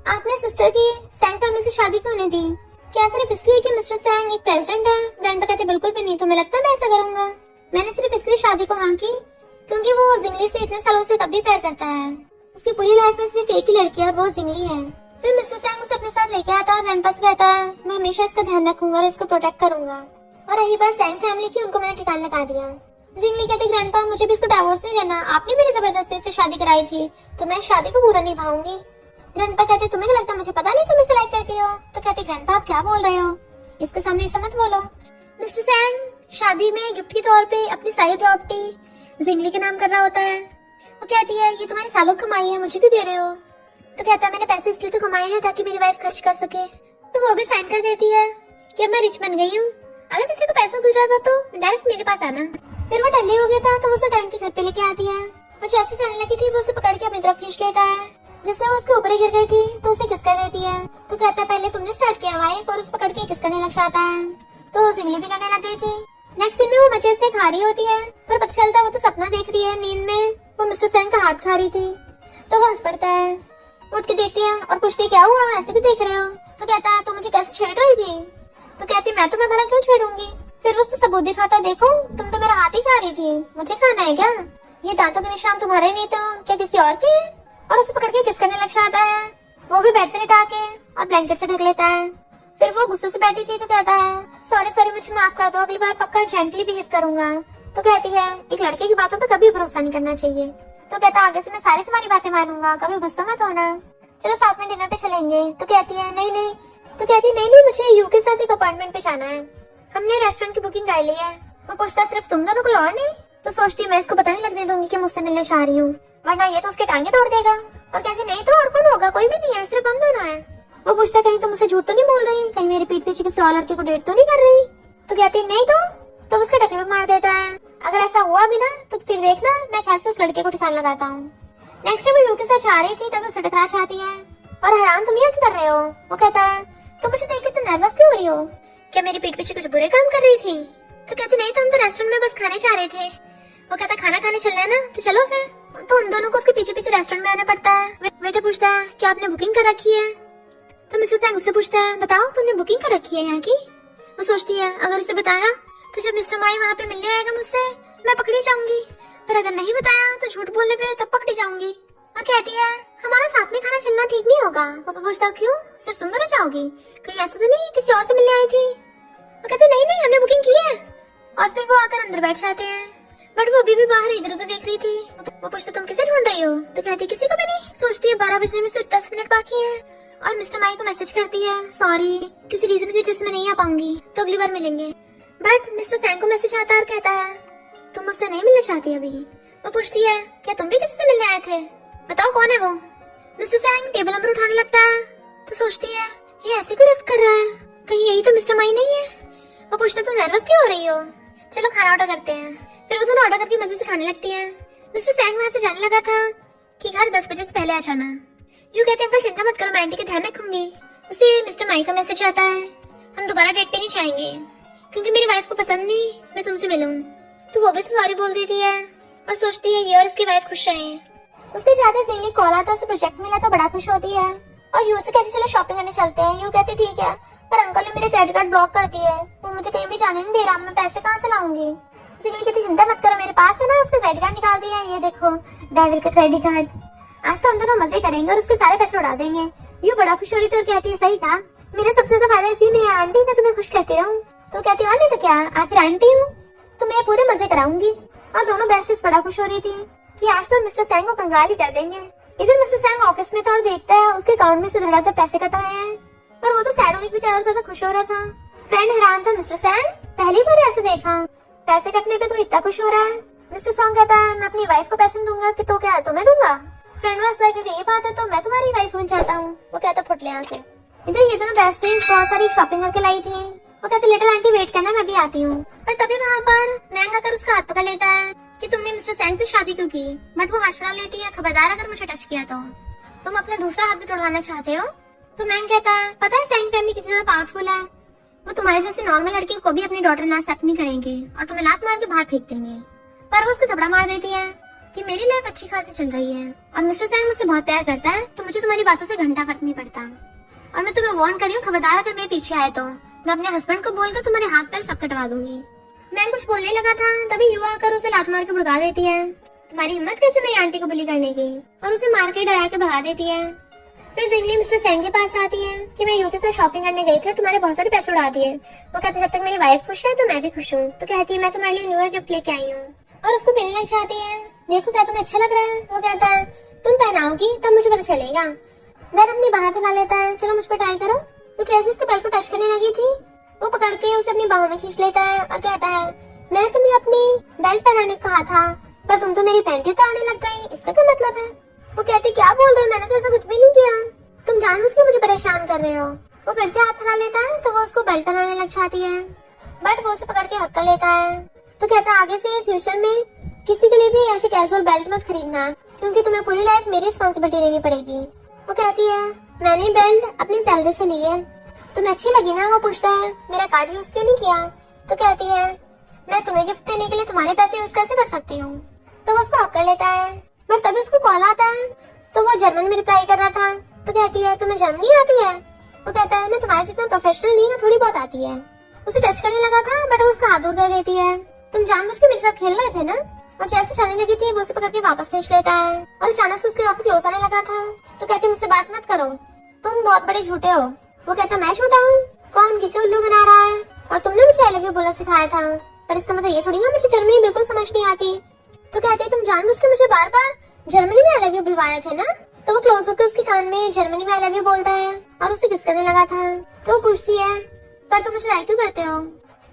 आपने सिस्टर की सैंग फैमिली से शादी क्यों नहीं दी, क्या सिर्फ इसलिए कि मिस्टर सैंग एक प्रेसिडेंट है। ग्रैंडपा कहते बिल्कुल भी नहीं, तुम्हें लगता है मैं ऐसा करूंगा। मैंने सिर्फ इसलिए शादी को हाँ की क्योंकि वो जिंगली से इतने सालों से तब भी प्यार करता है, उसकी पूरी लाइफ में सिर्फ एक ही लड़की है और वो जिंगली है। फिर मिस्टर सैंग उसे अपने साथ लेके आता है और ग्रैंडपा से कहता है मैं हमेशा इसका ध्यान रखूंगा और इसको प्रोटेक्ट करूंगा। और रही बात सैंग फैमिली की, उनको मैंने ठिकाना लगा दिया। जिंगली कहती ग्रैंडपा मुझे भी इसको डिवोर्स नहीं देना, आपने मेरी जबरदस्ती से शादी कराई थी तो मैं शादी को पूरा निभाऊंगी। ग्रैंडपा कहते तुम्हें क्या लगता है मुझे पता नहीं तुम इसे लाइक करती हो? तो कहती ग्रैंडपा आप क्या बोल रहे हो, इसके सामने ऐसा मत बोलो। मिस्टर सैंग शादी में गिफ्ट के तौर पे अपनी सारी प्रॉपर्टी जिंगली के नाम कर रहा होता है। वो कहती है ये तुम्हारी सालों की कमाई है, मुझे क्यों दे रहे हो? तो कहता है मैंने पैसे इसलिए तो कमाए हैं ताकि मेरी वाइफ खर्च कर सके। तो वो भी साइन कर देती है कि अब मैं रिच बन गई हूँ, अगर किसी को पैसा गुजरा था तो डायरेक्ट मेरे पास आना। फिर वो ठंडी हो गया था तो वो उसे टैंक के घर पे लेके आती है। वो जैसे जाने लगी थी वो उसे पकड़ के अपनी तरफ खींच लेता है, जिससे वो उसके ऊपर ही गिर गई थी तो उसे किस कर देती है। तो कहता है पहले तुमने स्टार्ट किया वाइफ, और उस पकड़ के किस करने लग जाता है। तो जिंगली भी करने लग गई थी। नेक्स्ट सीन में वो मजे से खा रही होती है, पर पता चलता है वो तो सपना देख रही है, नींद में वो मिस्टर सैंग का हाथ खा रही थी। तो वो हंस पड़ता है, उठ के देखती है और पूछती क्या हुआ, ऐसे क्यों देख रहे हो? तो कहता है तुम मुझे कैसे छेड़ रही थी? तो कहती मैं तुम्हें भला क्यों छेड़ूंगी? फिर उसने सबूत दिखाता, देखो तुम तो मेरा हाथ ही खा रही थी, मुझे खाना है क्या? ये दांतों के निशान तुम्हारे नहीं तो क्या किसी और के? और उसे पकड़ के किस करने लग जाता है। वो भी बेड पे लिटा के और ब्लैंकेट से ढक लेता है। फिर वो गुस्से से बैठी थी तो कहता है सॉरी सॉरी मुझे माफ कर दो, अगली बार पक्का जेंटली बिहेव करूंगा। तो कहती है एक लड़के की बातों पे कभी भरोसा नहीं करना चाहिए। तो कहता है आगे से मैं सारी तुम्हारी बातें मानूंगा, कभी गुस्सा मत होना, चलो साथ में डिनर पे चलेंगे। तो कहती है नहीं नहीं, तो कहती है नहीं मुझे यू के साथ एक अपॉइंटमेंट पे जाना है, हमने रेस्टोरेंट की बुकिंग कर ली है। वो पूछता सिर्फ तुम दोनों, कोई और नहीं? तो सोचती मैं इसको पता नहीं लगने दूंगी कि मुझसे मिलने चाह रही हूँ, वरना ये तो उसके टांगे तोड़ देगा। और कहती नहीं तो और कौन होगा, कोई भी नहीं है, सिर्फ हम दोनों हैं। वो पूछता कहीं तुम मुझसे झूठ तो नहीं बोल रही, कहीं मेरे पीठ पीछे किसी और लड़के को डेट तो नहीं कर रही? तो कहती नहीं तो उसके टकले में मार देता है। अगर ऐसा हुआ भी ना तो फिर देखना मैं कैसे उस लड़के को ठिकाना लगाता हूँ। नेक्स्ट टाइम वो यू के साथ जा रही थी तभी उसे टकरा चाहती है। और हैरान तुम यहाँ क्या कर रहे हो? वो कहता है तुम मुझे देख के इतना नर्वस क्यों हो रही हो, क्या मेरे पीठ पीछे कुछ बुरे काम कर रही थी? तो कहती नहीं तो हम तो रेस्टोरेंट में बस खाने जा रहे थे। वो कहता खाना खाने चलना है ना, तो चलो फिर। तो उन दोनों को उसके पीछे पीछे रेस्टोरेंट में आना पड़ता है। वेटर पूछता है क्या आपने बुकिंग कर रखी है? तो मिस्टर सैंग उससे पूछता है बताओ तुमने बुकिंग कर रखी है यहाँ की? वो सोचती है अगर इसे बताया तो जब मिस्टर माई वहाँ पे मिलने आएगा मुझसे मैं पकड़ी जाऊंगी, पर अगर नहीं बताया तो झूठ बोलने पे तब पकड़ी जाऊंगी। वो कहती है हमारा साथ में खाना चलना ठीक नहीं होगा। पापा पूछता क्यों, सिर्फ तुम दोनों जाओगी, कहीं ऐसा तो नहीं किसी और से मिलने आई थी? वो कहते नहीं हमने बुकिंग की है। और फिर वो आकर अंदर बैठ जाते हैं, बट वो अभी भी बाहर इधर उधर देख रही थी। वो पूछता तुम किसे ढूंढ रही हो? तो कहती किसी को भी नहीं। सोचती है 12 बजने में सिर्फ 10 मिनट बाकी है, और मिस्टर माई को मैसेज करती है सॉरी किसी रीजन की वजह से मैं नहीं आ पाऊंगी, तो अगली बार मिलेंगे। बट मिस्टर सैंग को मैसेज आता है और कहता है तुम मुझसे नहीं मिलना चाहती अभी। वो पूछती है क्या तुम भी किसी से मिलने आए थे, बताओ कौन है वो? मिस्टर सैंग टेबल नंबर उठाने लगता है। तो सोचती है ये ऐसे क्यों रिएक्ट कर रहा है, कहीं यही तो मिस्टर माई नहीं है? वो पूछता तुम नर्वस क्यों हो रही हो, चलो खाना ऑर्डर करते हैं। फिर वो दोनों ऑर्डर करके मजे से खाने लगती है। मिस्टर सैंग वहाँ से जाने लगा था कि घर 10 बजे से पहले आ जाना। यू कहते अंकल चिंता मत करो मैं आंटी का ध्यान रखूंगी। उसे मिस्टर माई का मैसेज आता है हम दोबारा डेट पे नहीं जाएंगे क्योंकि मेरी वाइफ को पसंद नहीं मैं तुमसे मिलूं। तो वो भी सॉरी बोल देती है और सोचती है ये और इसकी वाइफ खुश रहे। उसके जाते जिंगली कॉल आता है, उसे प्रोजेक्ट मिला तो बड़ा खुश होती है और यू से कहती चलो शॉपिंग करने चलते हैं। यू कहती ठीक है, पर अंकल ने मेरे क्रेडिट कार्ड ब्लॉक कर दिया है, वो मुझे कहीं भी जाने नहीं दे रहा, मैं पैसे कहाँ से लाऊंगी? जिंगली कहती चिंता मत करो मेरे पास है ना, उसका क्रेडिट कार्ड निकाल दिया है, ये देखो डेविल का क्रेडिट कार्ड, आज तो हम दोनों मजे करेंगे और उसके सारे पैसे उड़ा देंगे। यू बड़ा खुश हो रही थी और कहती है सही कहा, मेरा सबसे ज्यादा फायदा इसी में है आंटी, मैं तुम्हें खुश कहती रहूं। तो कहती और नहीं तो क्या, आखिर आंटी हूँ तो मैं पूरे मजे कराऊंगी। और दोनों बेस्टीज बड़ा खुश हो रही थी कि आज तो मिस्टर सैंग को कंगाल ही कर देंगे। इधर मिस्टर सैंग ऑफिस में था और देखता है उसके अकाउंट में से धड़ाधड़ पैसे कट रहे हैं, पर वो तो सैड होने की बजाय और ज्यादा खुश हो रहा था। फ्रेंड हैरान था मिस्टर सैंग पहली बार ऐसे देखा, पैसे कटने पे कोई इतना खुश हो रहा है। मिस्टर सैंग कहता है मैं अपनी वाइफ को पैसे नहीं दूंगा कि तो क्या तुम्हें दूंगा? फ्रेंड वास लगे ये बात है तो मैं तुम्हारी वाइफ बन चाहता हूँ। वो कहता फुट ले यहाँ से। इधर ये दोनों बेस्टीज बहुत सारी शॉपिंग करके लाई थी। वो कहती लिटिल आंटी वेट करना मैं भी आती हूँ। पर तभी वहाँ पर मैंग आकर उसका हाथ पकड़ लेता है कि तुमने मिस्टर सैंग से शादी क्यों की? बट वो हाथ छुड़ा लेती है खबरदार अगर मुझे टच किया तो तुम अपना दूसरा हाथ भी तोड़वाना चाहते हो। तो मैंग कहता है पता है सैंग फैमिली कितनी ज्यादा पावरफुल है, वो तुम्हारे जैसे नॉर्मल लड़की को भी अपनी डॉटर ना एक्सेप्ट नहीं करेंगे और तुम्हें लात मार के बाहर फेंक देंगे। पर वो उसको थपड़ा मार देती है कि मेरी लाइफ अच्छी खासी चल रही है और मिस्टर सैंग मुझसे बहुत प्यार करता है तो मुझे तुम्हारी बातों से घंटा फर्क नहीं पड़ता, और मैं तुम्हें वार्न कर रही हूँ खबरदार अगर मेरे पीछे आए तो मैं अपने हस्बैंड को बोलकर तुम्हारे हाथ पैर सब कटवा दूंगी। मैं कुछ बोलने लगा था तभी युवा आकर उसे लात मार के भड़का देती है। तुम्हारी हिम्मत कैसे मेरी आंटी को बुली करने की, और उसे मार के डरा के भगा देती है। फिर जिंगली मिस्टर सेंग के पास आती है कि मैं यू के साथ शॉपिंग करने गई थी और तुम्हारे बहुत सारे पैसे उड़ा दिए। वो कहते जब तक मेरी वाइफ खुश है तो मैं भी खुश हूँ। तो कहती है मैं तुम्हारे लिए न्यू ईयर गिफ्ट लेके आई हूँ और उसको देने लग जाती है। देखो क्या तुम्हें अच्छा लग रहा है? वो कहता है तुम पहनाओगी तब मुझे पता चलेगा। देन अपनी बाहें फैला लेता है, चलो मुझ पर ट्राई करो। वो जैसे उसके बेल्ट को टच करने लगी थी वो पकड़ के उसे अपनी बाहों में खींच लेता है और कहता है मैंने तुम्हें अपनी बेल्ट पहनाने को कहा था पर तुम तो मेरी पैंट उतारने लग गई, इसका क्या मतलब है? वो कहती क्या बोल रहे हो, मैंने तो ऐसा कुछ भी नहीं किया, तुम जानबूझ के मुझे परेशान कर रहे हो। वो फिर से हाथ फैला लेता है तो वो उसको बेल्ट पहनाने लग जाती है बट वो उसे पकड़ के हक कर लेता है। तो कहता है आगे से फ्यूचर में किसी के लिए भी ऐसी कैजुअल बेल्ट मत खरीदना क्योंकि तुम्हें पूरी लाइफ मेरी रिस्पॉन्सिबिलिटी लेनी पड़ेगी। वो कहती है मैंने बेल्ट अपनी सैलरी से ली है, तुम्हें अच्छी लगी ना? वो पूछता है मेरा कार्ड यूज क्यों नहीं किया? तो कहती है मैं तुम्हें गिफ्ट देने के लिए तुम्हारे पैसे यूज कैसे कर सकती हूँ? तो वो उसको हक कर लेता है बट तभी उसको कॉल आता है तो वो जर्मन में रिप्लाई कर रहा था। तो कहती है तुम्हें जर्मनी आती है? वो कहता है मैं तुम्हारे जितना प्रोफेशनल नहीं हूँ, थोड़ी बहुत आती है। उसे टच करने लगा था बट वो उसका हाथ दूर कर देती है। तुम जानबूझ के मेरे साथ खेल रहे थे ना? और जैसे जाने लगी थी वो उसे पकड़ के वापस खींच लेता है और अचानक से उसके काफी क्लोज आने लगा था। तो कहती मुझसे बात मत करो, तुम बहुत बड़े झूठे हो। वो कहता मैं झूठा हूँ? कौन किसे उल्लू बना रहा है? और तुमने मुझे आई लव यू बोलना सिखाया था पर इसका मतलब ये थोड़ी ना मुझे जर्मनी बिल्कुल समझ नहीं आती। तो कहती है तुम जानबूझ के मुझे बार बार जर्मनी में आई लव यू बुलवा रहे थे ना? तो वो क्लोज होकर उसके कान में जर्मनी में आई लव यू बोलता है और उसे किस करने लगा था। तो वो पूछती है पर तुम मुझे लाइक क्यों करते हो?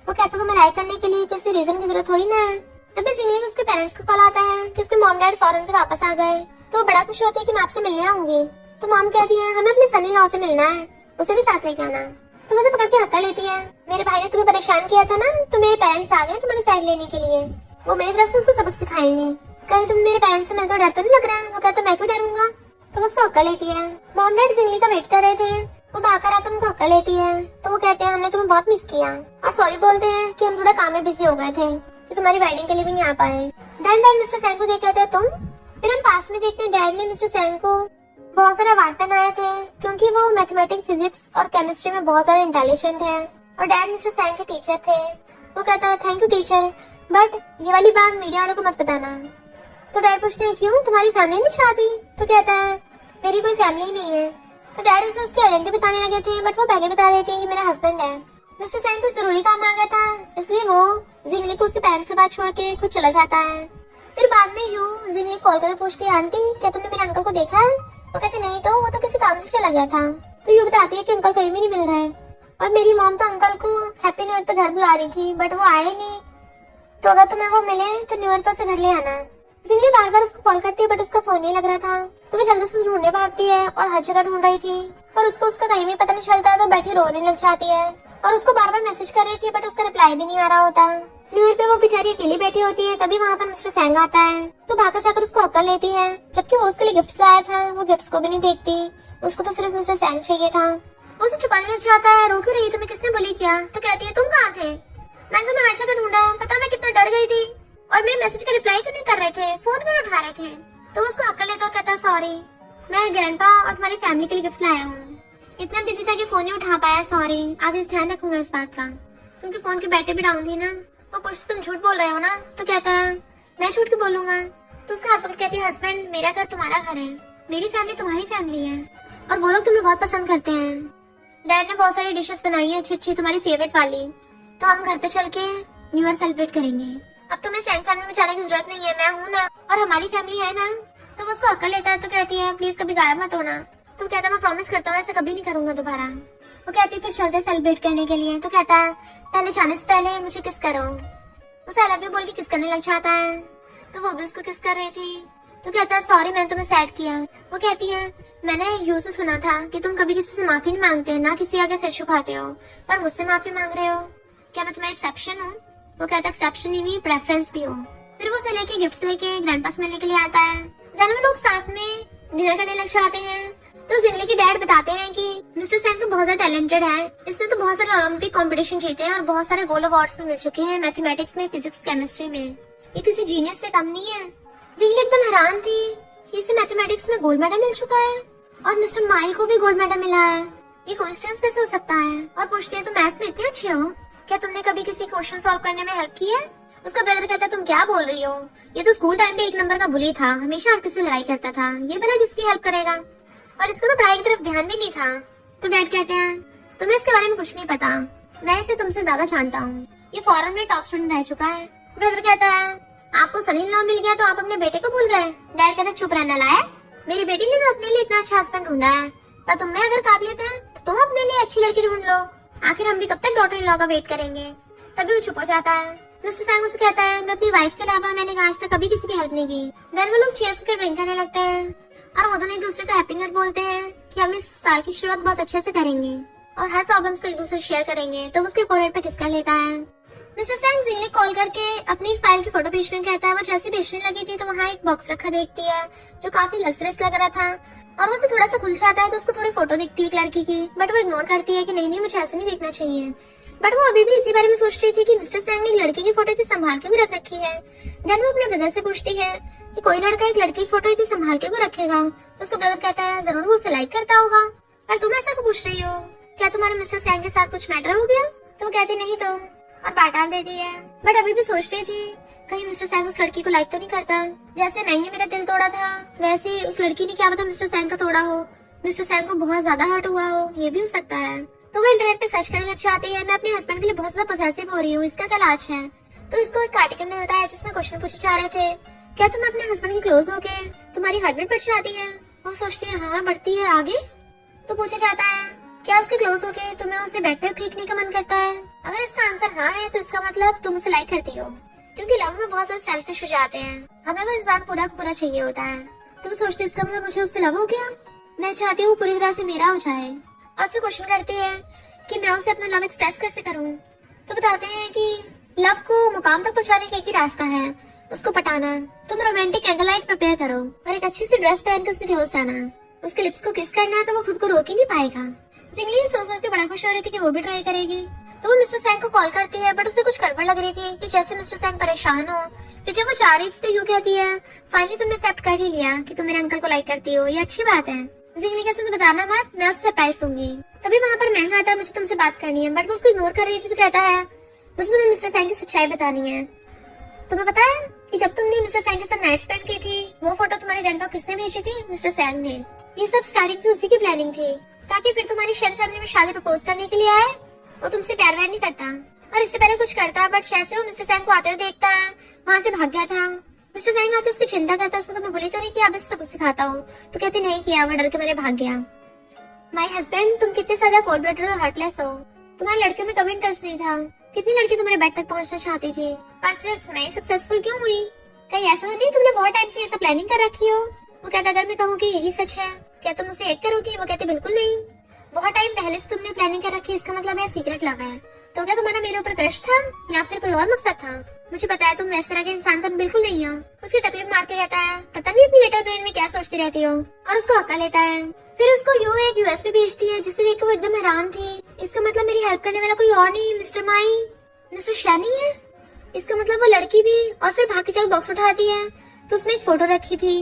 वो कहता तुम्हें लाइक करने के लिए किसी रीजन की जरूरत थोड़ी ना है। तभी जिंगली को उसके पेरेंट्स का कॉल आता है कि उसके मॉम डैड फॉरेन से वापस आ गए। तो वो बड़ा खुश होती है कि मैं आपसे मिलने आऊंगी। तो मॉम कहती है हमें अपने सनी लॉ से मिलना है, उसे भी साथ लेके आना। तो उसे पकड़ के हक कर लेती है मेरे भाई ने तुम्हें परेशान किया था ना तो मेरे पेरेंट्स आ गए तुम्हारी साइड लेने के लिए, वो मेरी तरफ से उसको सबक सिखाएंगे। कहीं तुम मेरे पेरेंट्स से मिलते डर तो नहीं लग रहा है? वो कहता मैं क्यों डरूंगा। तो वो उसको हक कर लेती है। मॉम डैड जिंगली का वेट कर रहे थे, वो भागकर आकर उनको हक कर लेती है। तो वो कहते हैं हमने तुम्हें बहुत मिस किया और सॉरी बोलते हैं कि हम थोड़ा काम में बिजी हो गए थे कि तुम्हारी वेडिंग के लिए भी नहीं आ पाए। देन डैड मिस्टर सेंग को देख कहते हैं तुम। फिर हम पास्ट में देखते हैं डैड ने मिस्टर सेंग को बहुत सारे अवार्ड पहनाए थे क्योंकि वो मैथमेटिक्स, फिजिक्स और केमिस्ट्री में बहुत ज्यादा इंटेलिजेंट है और डैड मिस्टर सेंग के टीचर थे। वो कहता है थैंक यू टीचर बट ये वाली बात मीडिया वालों को मत बताना। तो डैड पूछते हैं क्यों, तुम्हारी फैमिली नहीं चाहती? तो कहता है मेरी कोई फैमिली नहीं है। तो डैड उसे उसकी आइडेंटिटी बताने लगे थे बट वो पहले बता देते हैं ये मेरा हस्बैंड है। मिस्टर सेंग को जरूरी काम आ गया था इसलिए वो जिंगली को उसके पेरेंट्स से बात छोड़ के खुद चला जाता है। फिर बाद में यू जिंगली कॉल करके पूछती है आंटी क्या तुमने मेरे अंकल को देखा है? वो कहते नहीं तो वो तो किसी काम से चला गया था। तो यू बताती है कि अंकल कहीं भी नहीं मिल रहा है और मेरी मॉम तो अंकल को हैप्पी न्यू ईयर पे घर बुला रही थी बट वो आए नहीं, तो अगर तुम्हें वो मिले तो न्यू ईयर पर उसे घर ले आना। जिंगली बार बार उसको कॉल करती है बट उसका फोन नहीं लग रहा था। तो वो जल्दी से ढूंढने भागती है और हर जगह ढूंढ रही थी पर उसको उसका कहीं भी पता नहीं चलता। तो बैठी रोने लग जाती है और उसको बार बार मैसेज कर रही थी बट उसका रिप्लाई भी नहीं आ रहा होता। न्यू ईयर पे वो बेचारी अकेली बैठी होती है तभी वहाँ पर मिस्टर सेंग आता है तो भागकर जाकर उसको हक कर लेती है जबकि वो उसके लिए गिफ्ट लाया था। वो गिफ्ट्स को भी नहीं देखती, उसको तो सिर्फ मिस्टर सेंग चाहिए था। वो उसे छुपाने लग जाता है, रो क्यों रही, तुम्हें किसने बुली किया? तो कहती है तुम कहाँ थे? मैंने तुम्हें हर जगह ढूंढा, पता मैं कितना डर गई थी और मेरे मैसेज का रिप्लाई क्यों नहीं कर रहे थे, फोन क्यों उठा रहे थे? तो वो उसको हक कर लेता और कहता सॉरी मैं ग्रैंडपा और तुम्हारी फैमिली के लिए गिफ्ट लाया हूँ, इतना बिजी था कि फोन नहीं उठा पाया, सॉरी, आगे से ध्यान रखूंगा इस बात का। क्योंकि फोन की बैटरी भी डाउन थी ना। वो पूछती तुम झूठ बोल रहे हो ना? तो कहता है मैं झूठ क्यों बोलूंगा। तो उसका हाथ पकड़ कहती है हस्बैंड मेरा घर तुम्हारा घर है, मेरी फैमिली तुम्हारी फैमिली है और वो लोग तुम्हें बहुत पसंद करते हैं। डैड ने बहुत सारी डिशेस बनाई है अच्छी अच्छी तुम्हारी फेवरेट वाली, तो हम घर पे चल के न्यू ईयर सेलिब्रेट करेंगे। अब तुम्हें सेंग फैमिली में जाने की जरूरत नहीं है, मैं हूँ ना और हमारी फैमिली है ना। तो वो उसको हक कर लेता है। तो कहती है प्लीज कभी गायब मत होना। तो कहता है मैं प्रॉमिस करता हूँ ऐसा कभी नहीं करूंगा दोबारा। वो कहती है फिर चलते सेलिब्रेट करने के लिए। तो कहता है पहले जाने से पहले मुझे किस करो। उसे आई लव यू बोल के किस करने लग जाता है तो वो भी उसको किस कर रही थी। तो कहता है सॉरी मैंने तुम्हें सैड किया। वो कहती है मैंने यू से सुना था कि तुम कभी किसी से माफी नहीं मांगते, ना किसी आगे सिर झुकाते हो, पर मुझसे माफी मांग रहे हो, क्या मैं तुम्हारा एक्सेप्शन हूँ? वो कहता है एक्सेप्शन ही नहीं प्रेफरेंस भी हो। फिर वो उसे लेके गिफ्ट्स लेके ग्रैंडपा से मिलने के लिए आता है। दोनों लोग साथ में डिनर करने लग जाते हैं। तो जिंगली के डैड बताते हैं कि मिस्टर सेंग तो बहुत ज्यादा टैलेंटेड है, इसने तो बहुत सारे ओलंपिक कंपटीशन जीते हैं और बहुत सारे गोल्ड अवार्ड्स में मिल चुके हैं मैथमेटिक्स में, फिजिक्स, केमिस्ट्री में, ये किसी जीनियस से कम नहीं है। जिंगली एकदम हैरान थी कि इसे मैथमेटिक्स में गोल्ड मेडल मिल चुका है और मिस्टर माई को भी गोल्ड मेडल मिला है, ये कोइंसिडेंस कैसे हो सकता है? और पूछती है तुम मैथ्स में इतने अच्छे हो, क्या तुमने कभी किसी क्वेश्चन सॉल्व करने में हेल्प की है? उसका ब्रदर कहता है तुम क्या बोल रही हो, ये तो स्कूल टाइम पे एक नंबर का बुली था, हमेशा हर किसी से लड़ाई करता था, ये भला किसकी हेल्प करेगा? और इसको तो पढ़ाई की तरफ ध्यान भी नहीं था। तो डैड कहते हैं तुम्हें इसके बारे में कुछ नहीं पता, मैं इसे तुमसे ज्यादा जानता हूँ, ये फॉरेन में टॉप स्टूडेंट रह चुका है। ब्रदर कहता है आपको सनी लॉ मिल गया तो आप अपने बेटे को भूल गए। डैड कहता है चुप रहना लायक, मेरी बेटी ने तो अपने लिए इतना अच्छा हस्बैंड ढूंढा है, पर तुम में अगर काबिलियत है तो तुम अपने लिए अच्छी लड़की ढूंढ लो, आखिर हम भी कब तक डॉटर इन लॉ का वेट करेंगे। तभी वो चुप हो जाता है। मिस्टर सैंग उसे कहता है मैं अपनी वाइफ के अलावा मैंने आज तक कभी किसी की हेल्प नहीं की। देन वो लोग चेयर्स कर ड्रिंक करने लगते हैं और वो दोनों एक दूसरे को हैप्पी न्यू ईयर बोलते हैं कि हम इस साल की शुरुआत बहुत अच्छे से करेंगे और हर प्रॉब्लम्स को एक दूसरे शेयर करेंगे। तो उसके फोरहेड पे किस कर लेता है। मिस्टर सैंग जिंगली कॉल करके अपनी एक फाइल की फोटो भेजने कहता है। वो जैसे भेजने लगी थी तो वहाँ एक बॉक्स रखा देखती है जो काफी लग्जरियस लग रहा था और वो उसे थोड़ा सा खुल जाता है तो उसको थोड़ी फोटो दिखती है एक लड़की की, बट वो इग्नोर करती है कि नहीं मुझे ऐसे नहीं देखना चाहिए। बट वो अभी भी इसी बारे में सोच रही थी कि मिस्टर सैंग ने एक लड़की की फोटो इतनी संभाल के भी रख रखी है। देन वो अपने ब्रदर से पूछती है कि कोई लड़का एक लड़की की फोटो इतनी संभाल के क्यों रखेगा। तो उसका ब्रदर कहता है जरूर वो उसे लाइक करता होगा, पर तुम ऐसा क्यों पूछ रही हो, क्या तुम्हारे मिस्टर सैंग के साथ कुछ मैटर हो गया। तो वो कहती नहीं तो, और बात डाल देती है। बट अभी भी सोच रही थी कहीं मिस्टर सैंग उस लड़की को लाइक तो नहीं करता। जैसे मैंग ने मेरा दिल तोड़ा था वैसे ही उस लड़की ने क्या पता मिस्टर सैंग का तोड़ा हो, मिस्टर सैंग को बहुत ज्यादा हर्ट हुआ हो, ये भी हो सकता है। तो वो इंटरनेट पे सर्च करने लग जाती है मैं अपने हस्बैंड के लिए बहुत ज्यादा पॉसेसिव हो रही हूँ, इसका क्या इलाज है। तो इसको एक आर्टिकल मिलता है जिसमें क्वेश्चन पूछे जा रहे थे क्या तुम अपने हस्बैंड के क्लोज हो गए, तुम्हारी हार्ट बीट बढ़ जाती है। वो सोचती है हाँ बढ़ती है। आगे तो पूछा जाता है क्या उसके क्लोज हो गए तुम्हें उसे बेड पे फेंकने का मन करता है। अगर इसका आंसर हाँ है तो इसका मतलब तुम उसे लाइक करती हो, क्योंकि लव में बहुत ज्यादा सेल्फिश हो जाते हैं, हमें वो इंसान पूरा पूरा चाहिए होता है। तो वो सोचती है इसका मतलब मुझे उससे लव हो गया, मैं चाहती हूँ पूरी तरह से मेरा हो जाए। और फिर क्वेश्चन करती है कि मैं उसे अपना लव एक्सप्रेस कैसे करूँ। तो बताते हैं कि लव को मुकाम तक पहुँचाने का एक ही रास्ता है, उसको पटाना। तुम रोमांटिक कैंडल लाइट प्रिपेयर करो और एक अच्छी सी ड्रेस पहन के उसके क्लोज जाना, उसके लिप्स को किस करना तो वो खुद को रोक ही नहीं पाएगा। जिंगली सोच के बड़ा खुश हो रही थी कि वो भी ट्राई करेगी। तो वो मिस्टर सैंग को कॉल करती है बट उसे कुछ गड़बड़ लग रही थी कि जैसे मिस्टर सैंग परेशान हो। फिर जब वो जा रही थी तो यूँ कहती है फाइनली तुमने एक्सेप्ट कर ही लिया कि तुम मेरे अंकल को लाइक करती हो, ये अच्छी बात है। जिंगली कैसे उसे बताना मत, मैं उसे सरप्राइज दूंगी। तभी वहाँ पर महंगा आता है मुझे तुमसे बात करनी है, बट वो उसको इग्नोर कर रही थी। तो कहता है मुझे तुम्हें मिस्टर सैंग की सच्चाई बतानी है। तुम्हें पता है कि जब तुमने मिस्टर सैंग के साथ नाइट स्पेंड की थी वो फोटो तुम्हारे ग्रैंडपा किसने भेजी थी, मिस्टर सैंग ने। ये सब स्टार्टिंग से उसी की प्लानिंग थी ताकि फिर तुम्हारी शेन फैमिली में शादी प्रपोज करने के लिए आए। वो तुमसे प्यार व्यार नहीं करता और इससे पहले कुछ करता, बट जैसे वो मिस्टर सैंग को आते हुए देखता है वहाँ से भाग गया था। मिस्टर सैंग आके उसकी चिंता करता, उसने तुम्हें बोली तो नहीं कि अब इससे कुछ सिखाता हूँ। तो कहते नहीं किया, वो डर के मेरे भाग गया। माय हस्बैंड तुम कितने ज्यादा कोल्ड ब्लडेड और हार्टलेस हो, तुम्हारी लड़कियों में कभी इंटरेस्ट नहीं था। कितनी लड़की तुम्हारे बेड तक पहुंचना चाहती थी पर सिर्फ मैं सक्सेसफुल क्यों हुई। कहीं ऐसा तो नहीं तुमने बहुत टाइम से ऐसा प्लानिंग कर रखी हो। वो कहता अगर मैं कहूँ कि यही सच है क्या तुम उसे हेट करोगी। वो कहती बिल्कुल नहीं, बहुत टाइम पहले से तुमने प्लानिंग कर रखी है, इसका मतलब है सीक्रेट लव है। तो क्या तुम्हारा मेरे ऊपर क्रश था या फिर कोई और मकसद था। मुझे पता है तुम इस तरह के इंसान तो बिल्कुल नहीं हो। उसकी तकलीफ मार के कहता है पता नहीं अपनी लिटिल ब्रेन में क्या सोचती रहती हो, और उसको हक्का लेता है। फिर उसको यू एक यूएस में भेजती है जिसे देख के वो एकदम हैरान थी। इसका मतलब मेरी हेल्प करने वाला कोई और नहीं मिस्टर माई, मिस्टर शैनी है। इसका मतलब वो लड़की भी। और फिर भाग के जाकर बॉक्स उठाती है तो उसमें एक फोटो रखी थी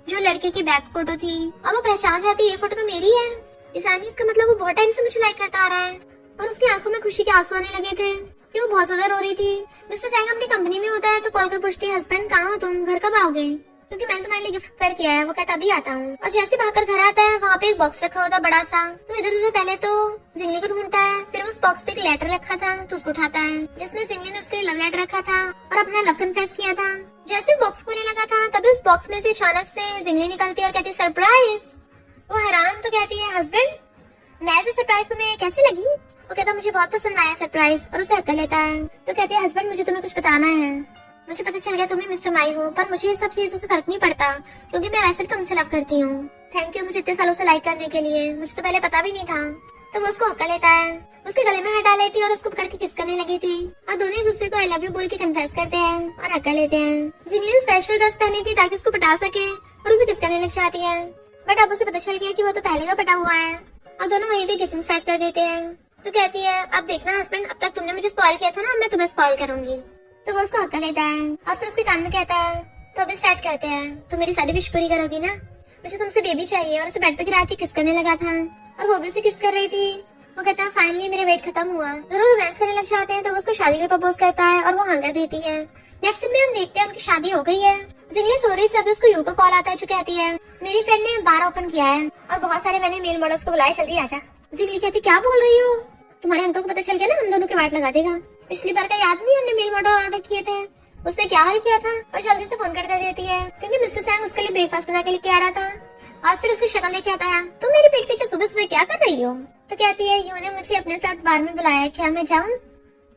जो लड़के की बैक फोटो थी और वो पहचान जाती है ये फोटो तो मेरी है। ईसानी इसका मतलब वो बहुत टाइम से मुझे लाइक करता आ रहा है। और उसकी आंखों में खुशी के आंसू आने लगे थे कि वो बहुत ज्यादा रो रही थी। मिस्टर सैंग अपनी कंपनी में होता है तो कॉल कर पूछती है हस्बैंड कहाँ हो तुम, घर कब आओगे, क्योंकि मैंने तुम्हारे लिए गिफ्ट प्रिपेयर किया है। वो कहता अभी आता हूँ। और जैसे भागकर घर आता है वहाँ पे एक बॉक्स रखा होता है बड़ा सा। तो इधर उधर पहले तो जिंगली को ढूंढता है, फिर उस बॉक्स पे एक लेटर रखा था तो उसको उठाता है जिसमें जिंगली ने उसके लिए लव लेटर रखा था और अपना लव कन्फेस किया था। जैसे बॉक्स खोलने लगा था तभी उस बॉक्स में से अचानक से जिंगली निकलती है और कहती है सरप्राइज। वो हैरान तो कहती है हस्बैंड मैं ऐसे सरप्राइज तुम्हें कैसे लगी। वो कहता मुझे बहुत पसंद आया सरप्राइज और उसे हक कर लेता है। तो कहती है हस्बैंड मुझे तुम्हें कुछ बताना है, मुझे पता चल गया तुम ही मिस्टर माई हो, पर मुझे ये सब चीजों से फर्क नहीं पड़ता क्योंकि मैं वैसे भी तुमसे लव करती हूँ। थैंक यू मुझे इतने सालों से लाइक करने के लिए, मुझे तो पहले पता भी नहीं था। तो वो उसको हक्का लेता है, उसके गले में हटा लेती है और उसको पकड़ के किस करने लगी थी और दोनों एक दूसरे को आई लव यू बोल के कन्फेस करते हैं और हक्का लेते हैं। जिंगली ने स्पेशल ड्रेस पहनी थी ताकि उसको पटा सके और उसे किस करने लग जाती है, बट अब उसे पता चल गया कि वो तो पहले का पटा हुआ है और दोनों वहीं पे किसिंग स्टार्ट कर देते हैं। तो कहती है अब देखना हस्बैंड अब तक तुमने मुझे स्पॉइल किया था ना, मैं तुम्हें स्पॉइल करूंगी। तो वो उसको हक्का लेता है और फिर उसके कान में कहता है तो अभी स्टार्ट करते हैं, तो मेरी सारी विश पूरी करोगी ना, मुझे तुमसे बेबी चाहिए। और उसे बेड पे गिरा के किस करने लगा था और वो भी उसे किस कर रही थी। वो कहता है फाइनली मेरा वेट खत्म हुआ। दोनों रोमांस करने लग जाते हैं तो वो उसको शादी का प्रपोज करता है और वो हाँ कर देती है। नेक्स्ट सीन में हम देखते हैं उनकी शादी हो गई है। जिंगली सो रही थी तभी उसको यू का कॉल आता है जो कहती है मेरी फ्रेंड ने बार ओपन किया है और बहुत सारे मैंने मेल मॉडल्स को बुलाया, जल्दी आजा। जिंगली कहती क्या बोल रही हो, तुम्हारे अंकल को पता चल गया ना हम दोनों के वाट लगा देगा। पिछली बार का याद नहीं, हमने मेल मॉडल ऑर्डर किए थे, उसने क्या हाल किया था। और जल्दी से फोन कर देती है क्योंकि मिस्टर सैंग उसके लिए ब्रेकफास्ट बना के लेके आ रहा था। और फिर उसकी शक्ल लेके आता है तुम मेरे पीठ पीछे सुबह सुबह क्या कर रही हो। तो कहती है यू ने मुझे अपने साथ बार में बुलाया, क्या मैं जाऊं।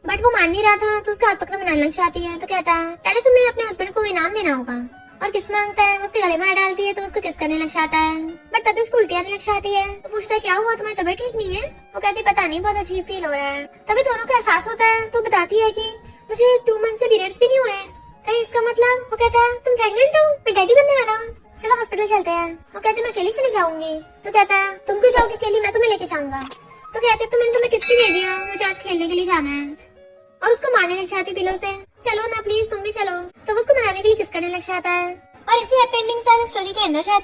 बट वो मान नहीं रहा था तो उसका हाथ पकड़ मनाने लग जाती है। तो कहता है पहले तुम्हें अपने हस्बैंड को इनाम देना होगा। और किस मांगता है, उसके गले में हाथ डालती है तो उसको किस करने लग जाता है। बट तभी उसको उल्टी आने लग जाती है। तो पूछता है क्या हुआ, तुम्हारी तबीयत ठीक नहीं है। वो कहती पता नहीं बहुत अजीब फील हो रहा है। तभी दोनों को एहसास होता है। तो बताती है कि मुझे 2 मंथ से पीरियड्स भी नहीं हुए। कहीं इसका मतलब, वो कहता है तुम प्रेग्नेंट हो, मैं डैडी बनने वाला हूँ, चलो हॉस्पिटल चलते हैं। वो कहते मैं अकेली चली जाऊंगी। तो कहता है तुम क्यों जाओगे अकेली, मैं तुम्हें लेके जाऊंगा। तो कहते तो मैंने तुम्हें किसकी दे दिया, मुझे आज खेलने के लिए जाना है। और उसको मारने लग जाती पिलो से, चलो ना प्लीज तुम भी चलो। तो उसको मनाने के लिए किस करने लग जाता है। और इसी हैप्पी एंडिंग से स्टोरी का एंड हो जाता है।